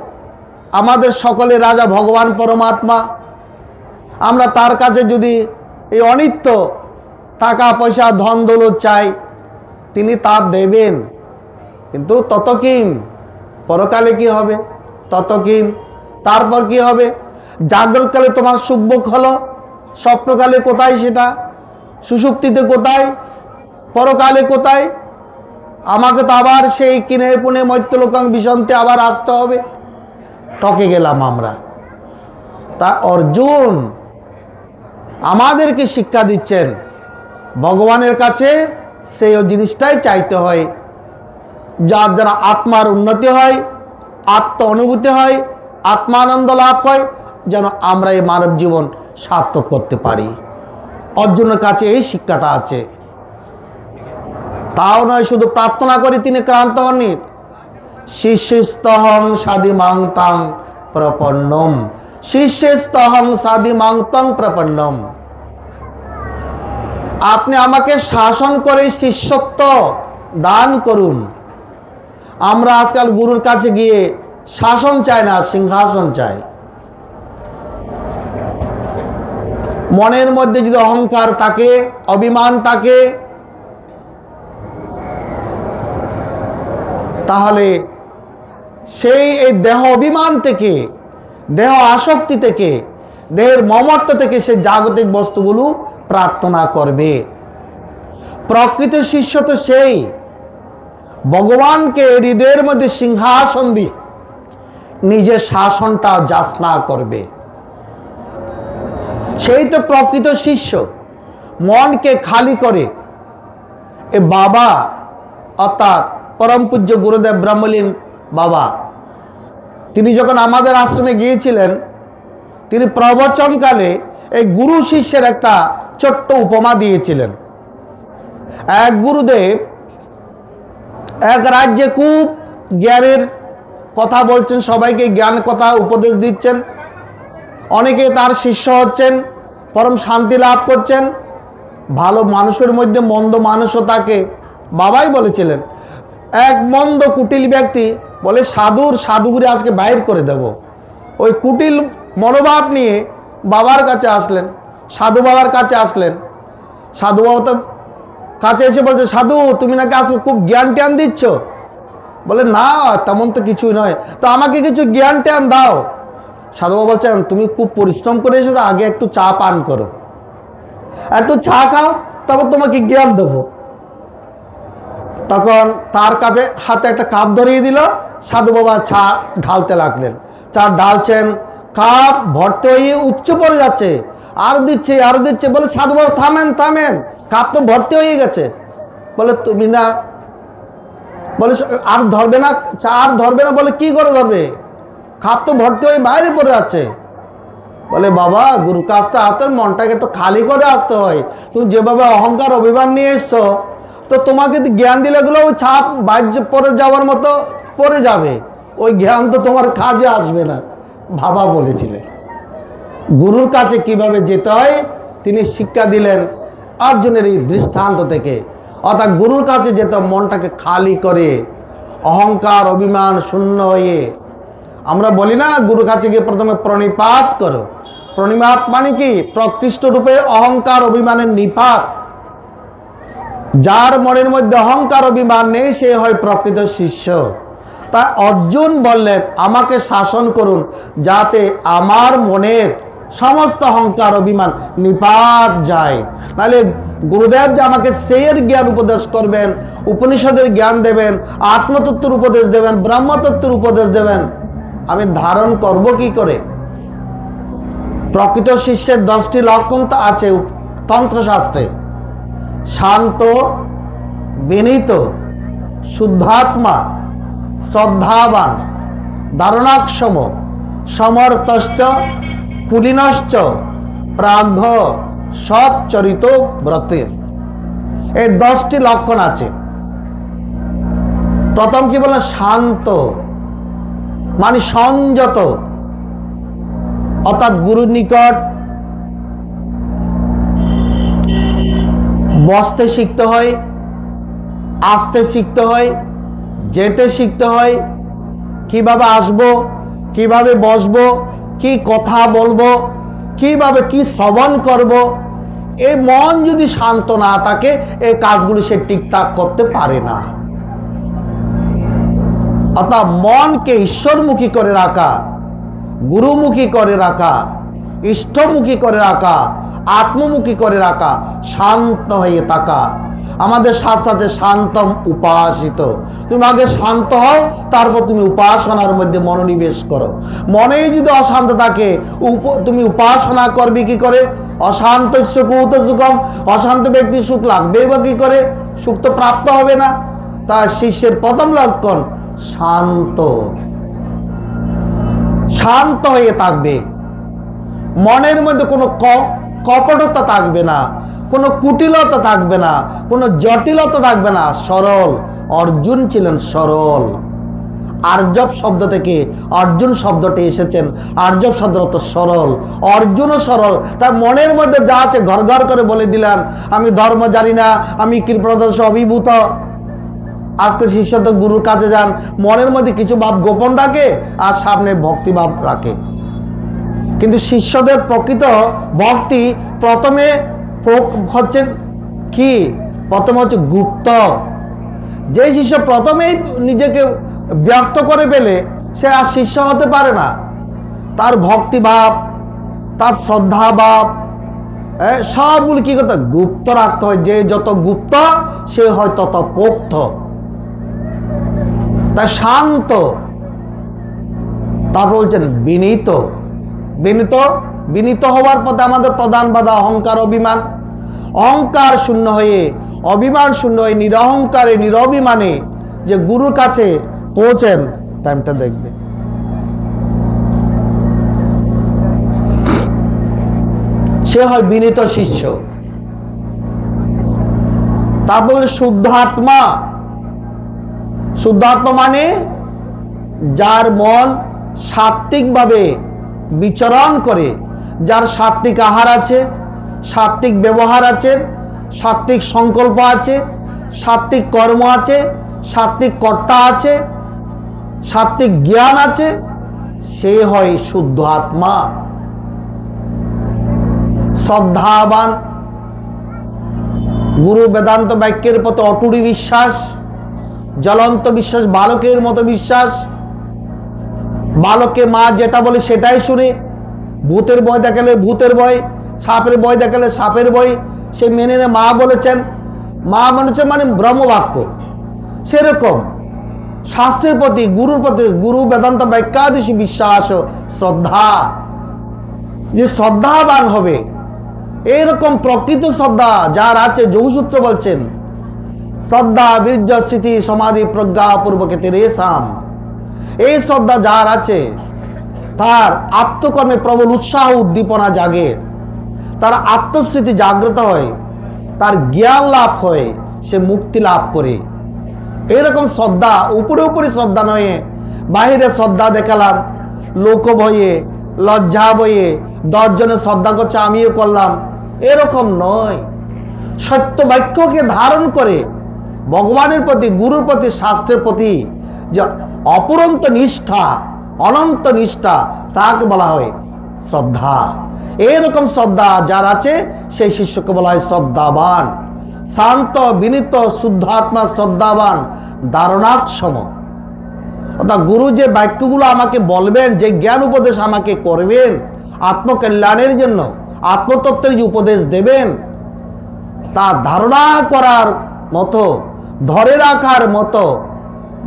আমাদের সকলে রাজা ভগবান পরমাত্মা, আমরা তার কাছে যদি এই অনিত্য টাকা পয়সা ধন দৌলত চাই, তিনি তা দেবেন। কিন্তু ততকিন পরকালে কি হবে, ততকিন তারপর কি হবে? জাগ্রতকালে তোমার সুখভোগ হলো, স্বপ্নকালে কোথায় সেটা? সুষুপ্তিতে কোথায়? পরকালে কোথায়? আমাকে তো আবার সেই কিনে পুনে মৈত্যলোকাং বিশন্তে আবার আসতে হবে। ঠকে গেলাম আমরা। তা অর্জুন আমাদেরকে শিক্ষা দিচ্ছেন, ভগবানের কাছে শ্রেয় জিনিসটাই চাইতে হয়, যার দ্বারা আত্মার উন্নতি হয়, আত্ম অনুভূতি হয়, আত্মানন্দ লাভ হয়, যেন আমরা এই মানব জীবন সার্থক করতে পারি। অর্জুনের কাছে এই শিক্ষাটা আছে। তাও নয় শুধু প্রার্থনা করি তিনি ক্লান্ত হননি। শিষ্যস্তহং সাধিমাং তাং প্রপন্নম, শিষ্যস্তহং সাধিমাং তং প্রপন্নম। আপনি আমাকে শাসন করে শিষ্যত্ব দান করুন। আমরা আজকাল গুরুর কাছে গিয়ে শাসন চাই না, সিংহাসন চাই। মনের মধ্যে যদি অহংকার থাকে, অভিমান থাকে, তাহলে সেই এই দেহ অভিমান থেকে, দেহ আসক্তি থেকে, দেহের মমত্ব থেকে সে জাগতিক বস্তুগুলো প্রার্থনা করবে। প্রকৃত শিষ্য তো সেই ভগবানকে হৃদয়ের মধ্যে সিংহাসন দিয়ে নিজের শাসনটা যাচনা করবে। সেই তো প্রকৃত শিষ্য। মনকে খালি করে এ বাবা অর্থাৎ পরম পূজ্য গুরুদেব ব্রহ্মলীন বাবা, তিনি যখন আমাদের আশ্রমে গিয়েছিলেন, তিনি প্রবচনকালে এই গুরু শিষ্যের একটা ছোট্ট উপমা দিয়েছিলেন। এক গুরুদেব এক রাজ্যে খুব জ্ঞানের কথা বলছেন, সবাইকে জ্ঞান কথা উপদেশ দিচ্ছেন, অনেকে তার শিষ্য হচ্ছেন, পরম শান্তি লাভ করছেন। ভালো মানুষের মধ্যে মন্দ মানুষও থাকে। বাবাই বলেছিলেন, এক মন্দ কুটিল ব্যক্তি বলে সাধুগুরি আজকে বাইর করে দেব। ওই কুটিল মনোভাব নিয়ে বাবার কাছে আসলেন, সাধু বাবার কাছে আসলেন। সাধু বাবা তো কাছে এসে বলছে, সাধু তুমি নাকি আজকে খুব জ্ঞান ট্যান দিচ্ছ। বলে না, তেমন তো কিছুই নয়, তো আমাকে কিছু জ্ঞান ট্যান দাও। সাধু বাবা বলছেন, তুমি খুব পরিশ্রম করে এসেছো, আগে একটু চা পান করো, একটু চা খাও, তারপর তোমাকে জ্ঞান দেবো। তখন তার কাপে হাতে একটা কাপ ধরিয়ে দিল। সাধু বাবা চা ঢালতে লাগলেন। চা ঢালছেন, কাপ ভর্তি হয়ে উপচে পড়ে যাচ্ছে, আর দিচ্ছে আর দিচ্ছে। বলে সাধু বাবা থামেন থামেন, কাপ তো ভর্তি হয়ে গেছে। বলে তুমি না, বলে আর ধরবে না, চা আর ধরবে না। বলে কি করে ধরবে, কাপ তো ভর্তি হয়ে বাইরে পড়ে যাচ্ছে। বলে বাবা, গুরু কাজটা হাতের মনটাকে একটু খালি করে আসতে হয়। তুমি যেভাবে অহংকার অভিমান নিয়ে এসছো, তো তোমাকে জ্ঞান দিলে গুলো ওই ছাপ বাইরে পরে যাওয়ার মতো পড়ে যাবে, ওই জ্ঞান তো তোমার কাজে আসবে না। বাবা বলেছিলেন গুরুর কাছে কিভাবে যেতে হয় তিনি শিক্ষা দিলেন অর্জুনের এই দৃষ্টান্ত থেকে। অর্থাৎ গুরুর কাছে যেতে মনটাকে খালি করে, অহংকার অভিমান শূন্য হয়ে। আমরা বলি না, গুরুর কাছে গিয়ে প্রথমে প্রণিপাত করো। প্রণিপাত মানে কি, প্রকৃষ্ট রূপে অহংকার অভিমানের নিপাত। যার মনের মধ্যে অহংকার অভিমান নেই সে হয় প্রকৃত শিষ্য। তাই অর্জুন বললেন, আমাকে শাসন করুন যাতে আমার মনের সমস্ত অহংকার অভিমান নিপাত যায়। নাহলে গুরুদেব যে আমাকে শ্রেয়ের জ্ঞান উপদেশ করবেন, উপনিষদের জ্ঞান দেবেন, আত্মতত্ত্বের উপদেশ দেবেন, ব্রহ্মতত্ত্বের উপদেশ দেবেন, আমি ধারণ করব কি করে? প্রকৃত শিষ্যের 10টি লক্ষণ তো আছে তন্ত্রশাস্ত্রে। শান্ত, বিনীত, শুদ্ধাত্মা, শ্রদ্ধাবান, ধারণাক্ষম, সমর্থশ্চ, কুলীনশ্চ, প্রাজ্ঞ, সচ্চরিত ব্রতে। এই 10টি লক্ষণ আছে। প্রথম কি বলে, শান্ত মানে সংযত, অর্থাৎ গুরুর নিকট বসতে শিখতে হয়, আসতে শিখতে হয়, যেতে শিখতে হয়, কিভাবে আসবো, কিভাবে বসবো, কি কথা বলবো, কিভাবে কি শ্রবণ করব। এই মন যদি শান্ত না থাকে এই কাজগুলো সে ঠিকঠাক করতে পারে না। অর্থাৎ মনকে ঈশ্বরমুখী করে রাখা, গুরুমুখী করে রাখা, ইষ্টমুখী করে রাখা, আত্মমুখী করে রাখা, শান্ত হয়ে থাকা। আমাদের শাস্ত্রে শান্তম উপাসিত। তুমি আগে শান্ত হও, তারপর তুমি উপাসনার মধ্যে মনোনিবেশ করো। মনেই যদি অশান্ত থাকে তুমি উপাসনা করবে কি করে? অশান্ত সুখ সুখম, অশান্ত ব্যক্তি সুখ লাগবে বা কি করে? সুখ তো প্রাপ্ত হবে না। তার শিষ্যের প্রথম লক্ষণ শান্ত, শান্ত হয়ে থাকবে। মনের মধ্যে কোনো কপটতা থাকবে না, কোনো কুটিলতা থাকবে না, কোনো জটিলতা থাকবে না, সরল। অর্জুন ছিলেন সরল। আর্যব শব্দ থেকে অর্জুন শব্দটি এসেছেন। আর্যব শব্দ অর্থ সরল, অর্জুনও সরল। তার মনের মধ্যে যা আছে ঘর ঘর করে বলে দিলেন, আমি ধর্ম জানি না, আমি কৃপণদর্শ অভিভূত। আজকে শিষ্য তো গুরুর কাছে যান, মনের মধ্যে কিছু ভাব গোপন রাখে আর সামনে ভক্তিভাব রাখে। কিন্তু শিষ্যদের প্রকৃত ভক্তি প্রথমে হচ্ছেন কি, প্রথমে হচ্ছে গুপ্ত। যে শিষ্য প্রথমেই নিজেকে ব্যক্ত করে পেলে সে আর শিষ্য হতে পারে না। তার ভক্তিভাব, তার শ্রদ্ধাভাব সবগুলি কি করতে গুপ্ত রাখতে হয়। যে যত গুপ্ত সে হয় তত পোক্ত। তাই শান্ত, তারপর বলছেন বিনীত। বিনীত বিনীত হওয়ার পথে আমাদের প্রধান বাধা অহংকার, অভিমান। অহংকার শূন্য হয়ে, অভিমান শূন্য হয়ে নিরহংকারে নিরভিমানে যে গুরুর কাছে পৌঁছেন, টাইমটা দেখবে, সে হয় বিনীত শিষ্য। তারপর শুদ্ধ আত্মা। শুদ্ধ আত্মা মানে যার মন সাত্ত্বিকভাবে বিচরণ করে, যার সাত্ত্বিক আহার আছে, সাত্ত্বিক ব্যবহার আছে, সাত্ত্বিক সংকল্প আছে, সাত্ত্বিক কর্ম আছে, সাত্ত্বিক কর্তা আছে, সাত্ত্বিক জ্ঞান আছে, সে হয় শুদ্ধ আত্মা। শ্রদ্ধাবান, গুরু বেদান্ত বাক্যের প্রতি অটুট বিশ্বাস, জ্বলন্ত বিশ্বাস, বালকের মতো বিশ্বাস। বালকে মা যেটা বলে সেটাই শুনে। ভূতের ভয় দেখালে ভূতের ভয়, সাপের ভয় দেখালে সাপের ভয় সে মেনে নেয়। মা বলেছেন, মা বলেছেন মানে ব্রহ্মবাক্য। সেরকম শাস্ত্রের প্রতি, গুরুর প্রতি, গুরু বেদান্ত বাক্যাদিশী বিশ্বাস, শ্রদ্ধা। যে শ্রদ্ধাবান হবে, এইরকম প্রকৃত শ্রদ্ধা যার আছে, যোগসূত্র বলছেন শ্রদ্ধা বীর্য স্থিতি সমাধি প্রজ্ঞা পূর্বকে তেরেসাম। এই শ্রদ্ধা যার আছে তার আত্মকর্মে প্রবল উৎসাহ উদ্দীপনা জাগে, তার আত্মস্মৃতি জাগ্রত হয়, তার জ্ঞান লাভ হয়, সে মুক্তি লাভ করে। এইরকম শ্রদ্ধা উপরে উপরে শ্রদ্ধা নয়, বাহিরে শ্রদ্ধা দেখালাম, লোক ভয়ে, লজ্জা বয়ে, 10 জনে শ্রদ্ধা করছে আমিও করলাম, এরকম নয়। সত্য বাক্যকে ধারণ করে ভগবানের প্রতি, গুরুর প্রতি, শাস্ত্রের প্রতি যে অপুরন্ত নিষ্ঠা, অনন্ত নিষ্ঠা, তাকে বলা হয় শ্রদ্ধা। এরকম শ্রদ্ধা যার আছে সেই শিষ্যকে বলা হয় শ্রদ্ধাবান। শান্ত, বিনীত, শুদ্ধ আত্মা, শ্রদ্ধাবান, দারুণাক্ষম। অর্থাৎ গুরু যে বাক্যগুলো আমাকে বলবেন, যে জ্ঞান উপদেশ আমাকে করবেন আত্মকল্যাণের জন্য, আত্মতত্ত্বের যে উপদেশ দেবেন, তা ধারণা করার মতো, ধরে রাখার মতো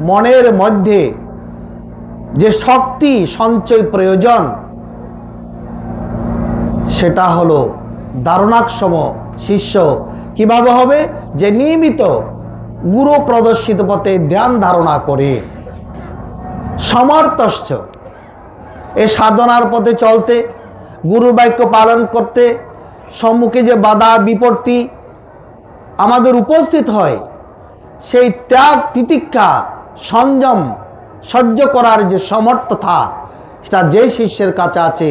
মনের মধ্যে যে শক্তি সঞ্চয় প্রয়োজন, সেটা হলো দারুণাক্ষম শিষ্য। কিভাবে হবে? যে নিয়মিত গুরু প্রদর্শিত পথে ধ্যান ধারণা করে, সমর্থশ্চ, এই সাধনার পথে চলতে, গুরু বাক্য পালন করতে সম্মুখে যে বাধা বিপত্তি আমাদের উপস্থিত হয়, সেই ত্যাগ, তিতিক্ষা, সংযম সহ্য করার যে সমর্থতা, সেটা যে শিষ্যের কাছে আছে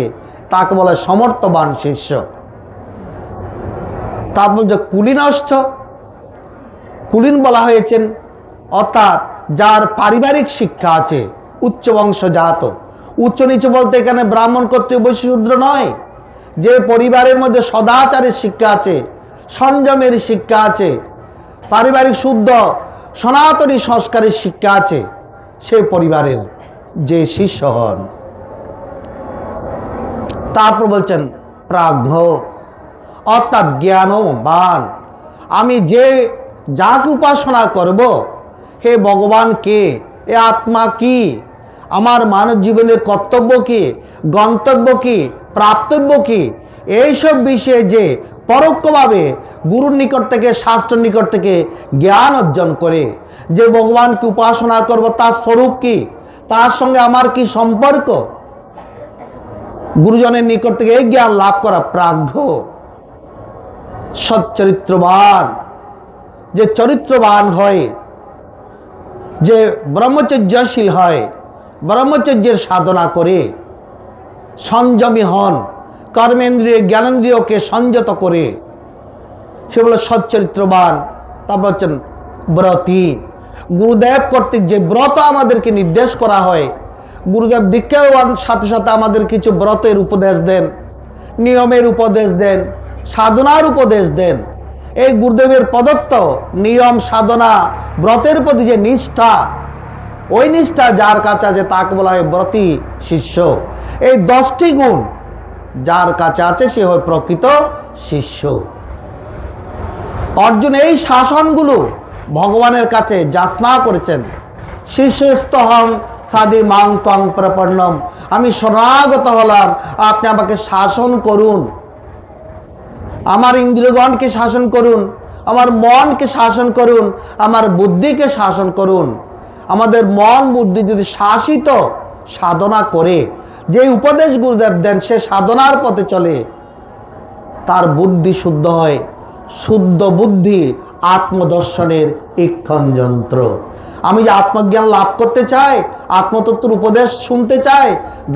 তাকে বলে সমর্থবান শিষ্য। তারপর যে কুলীনশ্চ, কুলীন বলা হয়েছেন অর্থাৎ যার পারিবারিক শিক্ষা আছে, উচ্চ বংশজাত। উচ্চ নিচু বলতে এখানে ব্রাহ্মণ ক্ষত্রিয় বৈশ্য শূদ্র নয়। যে পরিবারের মধ্যে সদাচারের শিক্ষা আছে, সংযমের শিক্ষা আছে, পারিবারিক শুদ্ধ সনাতনী সংস্কারের শিক্ষা আছে, সেই পরিবারের যে শিষ্য হন। তারপর বলছেন প্রাজ্ঞ, অর্থাৎ জ্ঞানবান। আমি যে যাকে উপাসনা করব, হে ভগবান কে, এ আত্মা কি, আমার মানব জীবনের কর্তব্য কি, গন্তব্য কি, প্রাপ্তব্য কি, এইসব বিষয়ে যে পরোক্ষভাবে গুরুর নিকট থেকে, শাস্ত্রের নিকট থেকে জ্ঞান অর্জন করে, যে ভগবানকে উপাসনা করব তার স্বরূপ কি, তার সঙ্গে আমার কি সম্পর্ক, গুরুজনের নিকট থেকে এই জ্ঞান লাভ করা প্রাজ্ঞ। সচ্চরিত্রবান, যে চরিত্রবান হয়, যে ব্রহ্মচর্যশীল হয়, ব্রহ্মচর্যের সাধনা করে, সংযমী হন, কর্মেন্দ্রিয় জ্ঞানেন্দ্রিয়কে সংযত করে, সেগুলো সচ্চরিত্রবান। তারপর হচ্ছেন ব্রতী। গুরুদেব কর্তৃক যে ব্রত আমাদেরকে নির্দেশ করা হয়, গুরুদেব দীক্ষা সাথে সাথে আমাদের কিছু ব্রতের উপদেশ দেন, নিয়মের উপদেশ দেন, সাধনার উপদেশ দেন। এই গুরুদেবের প্রদত্ত নিয়ম, সাধনা, ব্রতের প্রতি যে নিষ্ঠা, ওই নিষ্ঠা যার কাছে আছে তাকে বলা হয় ব্রতী শিষ্য। এই 10টি গুণ যার কাছে আছে সে হয় প্রকৃত শিষ্য। অর্জুন এই শাসনগুলো ভগবানের কাছে যাচনা করেছেন। শীর্ষস্থহং সাদি মাং ত্বং প্রপন্নম, আমি শরণাগত হলাম, আপনি আমাকে শাসন করুন, আমার ইন্দ্রিয়গণকে শাসন করুন, আমার মনকে শাসন করুন, আমার বুদ্ধিকে শাসন করুন। আমাদের মন বুদ্ধি যদি শাসিত সাধনা করে, যে উপদেশ গুরুদেব দেন সে সাধনার পথে চলে, তার বুদ্ধি শুদ্ধ হয়। শুদ্ধ বুদ্ধি আত্মদর্শনের ইক্ষণ যন্ত্র। আমি যে আত্মজ্ঞান লাভ করতে চাই, আত্মতত্ত্বের উপদেশ শুনতে চাই,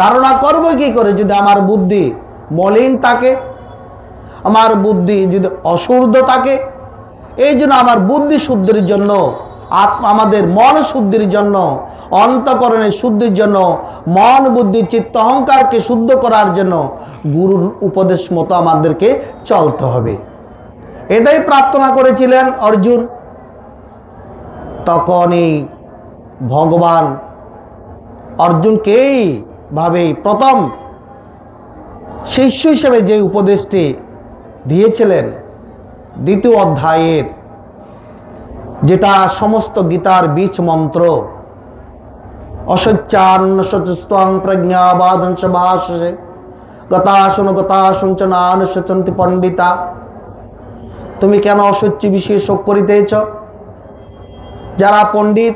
ধারণা করবো কি করে যদি আমার বুদ্ধি মলিন থাকে, আমার বুদ্ধি যদি অশুদ্ধ থাকে? এই জন্য আমার বুদ্ধি শুদ্ধির জন্য, আমাদের মন শুদ্ধির জন্য, অন্তঃকরণের শুদ্ধির জন্য, মন বুদ্ধি চিত্ত অহংকারকে শুদ্ধ করার জন্য গুরুর উপদেশ মতো আমাদেরকে চলতে হবে। এটাই প্রার্থনা করেছিলেন অর্জুন। তখনই ভগবান অর্জুনকেই ভাবেই প্রথম শিষ্য হিসেবে যে উপদেশটি দিয়েছিলেন, দ্বিতীয় অধ্যায়ের, যেটা সমস্ত গীতার বীজ মন্ত্র, অসচ্চান্নস্তং প্রজ্ঞাবাদংশ ভাষে গতাশুন গতাশুঞ্চ নানুশন্তি পণ্ডিতা। তুমি কেন অসচ্য বিষয়ে শোক করিতেছ? যারা পণ্ডিত,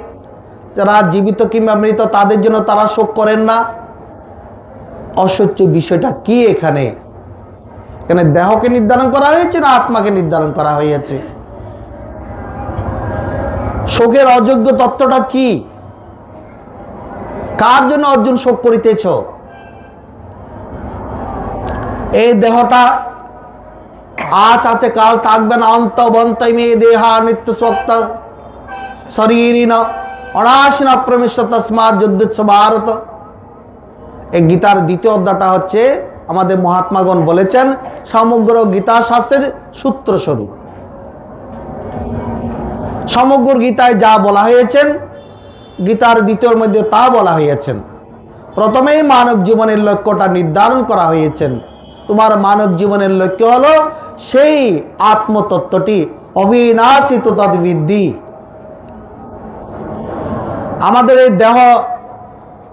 যারা জীবিত কিংবা মৃত, তাদের জন্য তারা শোক করেন না। অসচ্য বিষয়টা কি? এখানে দেহকে নির্ধারণ করা হয়েছে না আত্মাকে নির্ধারণ করা হয়েছে? শোকের অযোগ্য তত্ত্বটা কি? কার জন্য অর্জুন শোক করিতেছ? এই দেহটা আজ আছে কাল থাকবে না, অন্তবন্তই মে দেহা নিত্য স্বক্ত শরীরিন অনাশিনা প্রমিশ্র তস্মাৎ যুদ্ধস্য ভারত। এই গীতার দ্বিতীয় অধ্যায়টা হচ্ছে, আমাদের মহাত্মাগণ বলেছেন, সমগ্র গীতা শাস্ত্রের সূত্র স্বরূপ। সমগ্র গীতায় যা বলা হয়েছেন, গীতার দ্বিতীয়র মধ্যে তা বলা হয়েছেন। প্রথমেই মানব জীবনের লক্ষ্যটা নির্ধারণ করা হয়েছেন। তোমার মানব জীবনের লক্ষ্য হলো সেই আত্মতত্ত্বটি অবিনাশিত তদ্বিদ্ধি। আমাদের এই দেহ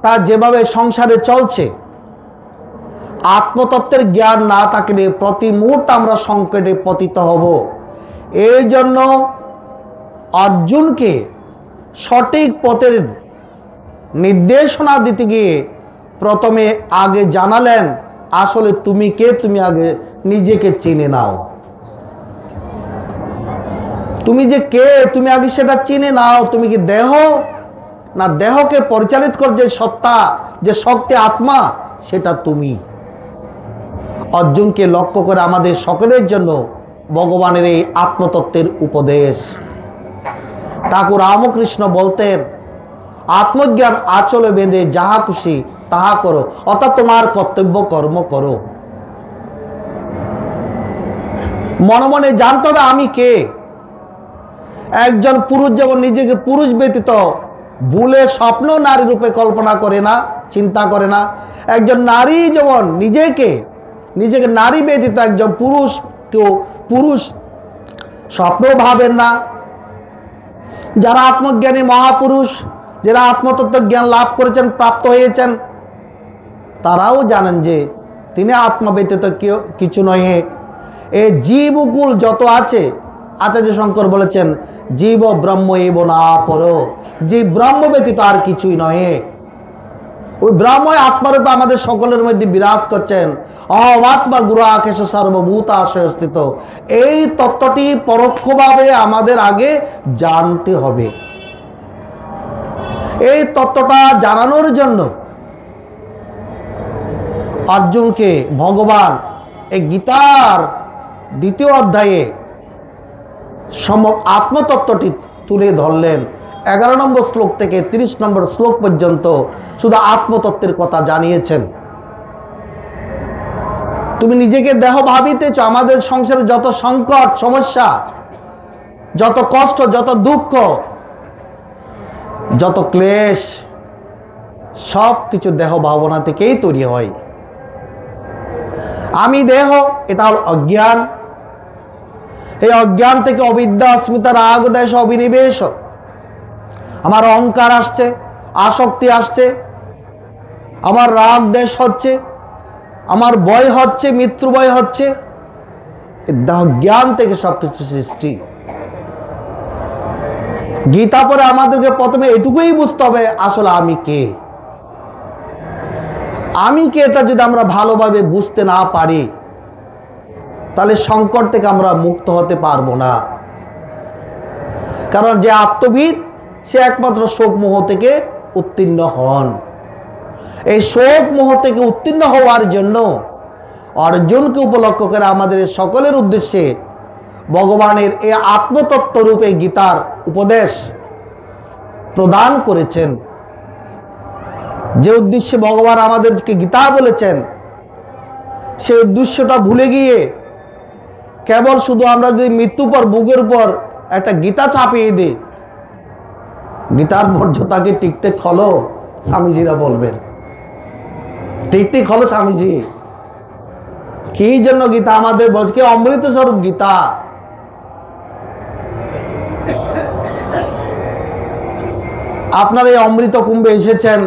তা যেভাবে সংসারে চলছে, আত্মতত্ত্বের জ্ঞান না থাকলে প্রতি মুহূর্তে আমরা সংকটে পতিত হব। এই জন্য অর্জুনকে সঠিক পথের নির্দেশনা দিতে গিয়ে প্রথমে আগে জানালেন, আসলে তুমি কে, তুমি আগে নিজেকে চিনে নাও। তুমি যে কে, তুমি আগে সেটা চিনে নাও। তুমি কি দেহ, না দেহকে পরিচালিত কর যে সত্তা, যে শক্তি আত্মা, সেটা তুমি। অর্জুনকে লক্ষ্য করে আমাদের সকলের জন্য ভগবানের এই আত্মতত্ত্বের উপদেশ। ঠাকুর রামকৃষ্ণ বলতেন, আত্মজ্ঞান আঁচলে বেঁধে যাহা খুশি তাহা করো, অর্থাৎ তোমার কর্তব্য কর্ম করো। মনে মনে জানতে হবে আমি কে। একজন পুরুষ যেমন নিজেকে পুরুষ ব্যতীত ভুলে স্বপ্ন নারী রূপে কল্পনা করে না, চিন্তা করে না, একজন নারী যেমন নিজেকে নারী ব্যতীত একজন পুরুষকেও পুরুষ স্বপ্ন ভাবেন না। যারা আত্মজ্ঞানী মহাপুরুষ, যারা আত্মতত্ত্ব জ্ঞান লাভ করেছেন, প্রাপ্ত হয়েছেন, তারাও জানেন যে তিনি আত্মা ব্যতীত কিছু নয়। এই জীবকুল যত আছে, আচার্য শঙ্কর বলেছেন, জীব ব্রহ্ম এব না পর, যে ব্রহ্ম ব্যতীত আর কিছুই নয়। ওই ব্রহ্মই আত্মারূপে আমাদের সকলের মধ্যে বিরাজ করছেন। অহম আত্মা গুরু আকেশ সর্বভূত আশ্রয় স্থিত। এই তত্ত্বটি পরোক্ষভাবে আমাদের আগে জানতে হবে। এই তত্ত্বটা জানানোর জন্য অর্জুনকে ভগবান এই গীতার দ্বিতীয় অধ্যায়ে আত্মতত্ত্বটি তুলে ধরলেন 11 নম্বর শ্লোক থেকে 30 নম্বর শ্লোক পর্যন্ত শুধু আত্মতত্ত্বের কথা জানিয়েছেন। তুমি নিজেকে দেহ ভাবিতেছ, আমাদের সংসারে যত সংকট সমস্যা, যত কষ্ট, যত দুঃখ, যত ক্লেশ, সব কিছু দেহ ভাবনা থেকেই তৈরি হয়। আমি দেহ, এটা হল অজ্ঞান। এই অজ্ঞান থেকে অবিদ্যা, অস্মিতা, রাগ, দেশ, অবিনিবেশ, আমার অহংকার আসছে, আসক্তি আসছে, আমার রাগ দেশ হচ্ছে, আমার ভয় হচ্ছে, মৃত্যু ভয় হচ্ছে। দেহ জ্ঞান থেকে সবকিছু সৃষ্টি। গীতা পরে আমাদেরকে প্রথমে এটুকুই বুঝতে হবে, আসলে আমি কে। আমি কে এটা যদি আমরা ভালোভাবে বুঝতে না পারি, তাহলে সংকট থেকে আমরা মুক্ত হতে পারবো না। কারণ যে আত্মবিদ, সে একমাত্র শোক মোহ থেকে উত্তীর্ণ হন। এই শোক মোহ থেকে উত্তীর্ণ হওয়ার জন্য অর্জুনকে উপলক্ষ করে আমাদের সকলের উদ্দেশ্যে ভগবানের এই আত্মতত্ত্ব রূপে গীতার উপদেশ প্রদান করেছেন। যে উদ্দেশ্যে ভগবান আমাদেরকে গীতা বলেছেন, সেই উদ্দেশ্যটা ভুলে গিয়ে কেবল শুধু আমরা যদি মৃত্যুর পর বুকের উপর একটা গীতা চাপিয়ে দিই, গীতার মর্যাদাকে টিকটিক হলো, স্বামীজিরা বলবেন টিকটিক হলো স্বামীজি। কি জন্য গীতা আমাদের বলছে? কি অমৃত স্বরূপ গীতা। আপনারা এই অমৃত কুম্ভে এসেছেন,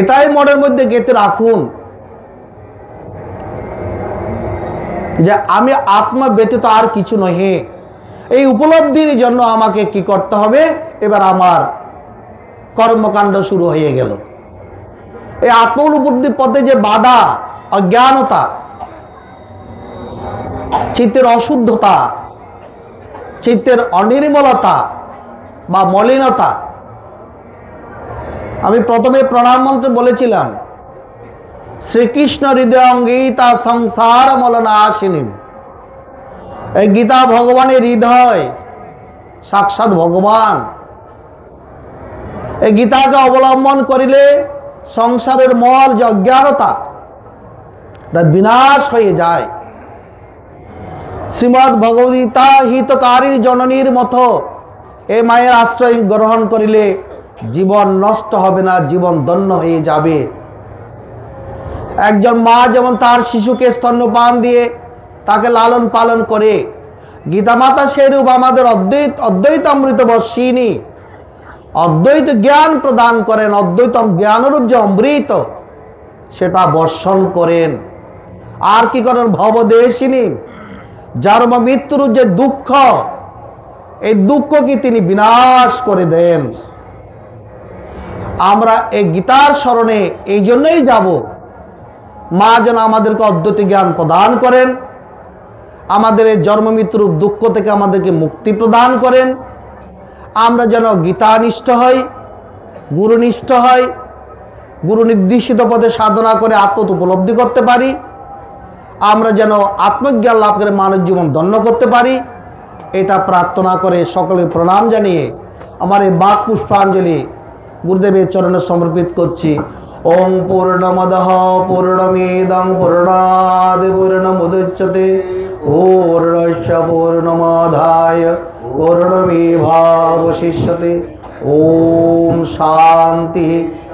এটাই মনের মধ্যে গেঁথে রাখুন যে আমি আত্মা ব্যতীত আর কিছু নহে। এই উপলব্ধির জন্য আমাকে কি করতে হবে? এবার আমার কর্মকাণ্ড শুরু হয়ে গেল। এই আত্ম উপলব্ধির পথে যে বাধা, অজ্ঞানতা, চিত্তের অশুদ্ধতা, চিত্তের অনির্মলতা বা মলিনতা, আমি প্রথমে প্রণাম মন্ত্রে বলেছিলাম, শ্রীকৃষ্ণ হৃদয়ং গীতা সংসার মলনাশিনী। এই গীতা ভগবানের হৃদয়, সাক্ষাৎ ভগবান। এই গীতাকে অবলম্বন করিলে সংসারের মল যে অজ্ঞানতা, বিনাশ হয়ে যায়। শ্রীমদ্ ভগবদ্গীতা হিতকারী জননীর মতো এই মায়ের আশ্রয় গ্রহণ করিলে জীবন নষ্ট হবে না, জীবন ধন্য হয়ে যাবে। একজন মা যেমন তার শিশুকে স্তন্যপান দিয়ে তাকে লালন পালন করে, গীতা মাতা সেরূপ আমাদের অদ্বৈত অমৃত বর্ষিনী অদ্বৈত জ্ঞান প্রদান করেন। অদ্বৈত জ্ঞানরূপ যে অমৃত, সেটা বর্ষণ করেন। আর কি করেন? ভবদেশিনী, জন্ম মৃত্যুর যে দুঃখ, এই দুঃখকে তিনি বিনাশ করে দেন। আমরা এই গীতার স্মরণে এই জন্যই যাব, মা যেন আমাদেরকে অদ্বৈত জ্ঞান প্রদান করেন, আমাদের এই জন্ম মৃত্যুর দুঃখ থেকে আমাদেরকে মুক্তি প্রদান করেন। আমরা যেন গীতানিষ্ঠ হই, গুরুনিষ্ঠ হই, গুরু নির্দেশিত পথে সাধনা করে আত্ম উপলব্ধি করতে পারি। আমরা যেন আত্মজ্ঞান লাভ করে মানব জীবন ধন্য করতে পারি, এটা প্রার্থনা করে সকলের প্রণাম জানিয়ে আমার এই বাক পুষ্পাঞ্জলি গুরুদেবের চরণে সমর্পিত করছি। ওম পূর্ণমদঃ পূর্ণমিদং পূর্ণাৎ পূর্ণমুদচ্যতে পূর্ণস্য পূর্ণমাদায় পূর্ণমেবাবশিষ্যতে। ওম শান্তি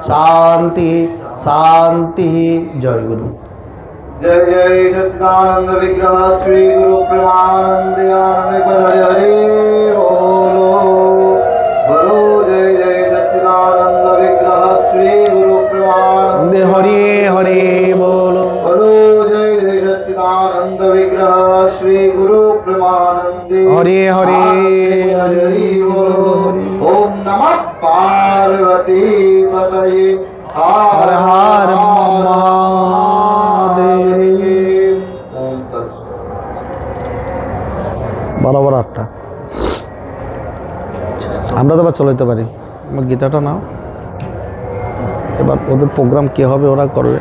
শান্তি শান্তি। জয় গুরু। जय जय सच्चिदानंद विग्रह श्री गुरु प्रेमानंद आनंद कर हरे हरे बोलो बोलो। जय जय सच्चिदानंद विग्रह श्री गुरु प्रेमानंद हरे हरे बोलो बोलो। जय जय सच्चिदानंद विग्रह श्री गुरु प्रेमानंद हरे हरे हरे बोलो। ओम नमः पार्वती पतये हर हर महादेव। বরাবর 8টা আমরা তো আবার চলাইতে পারি। আমার গীতাটা নাও, এবার ওদের প্রোগ্রাম কি হবে ওরা করবে।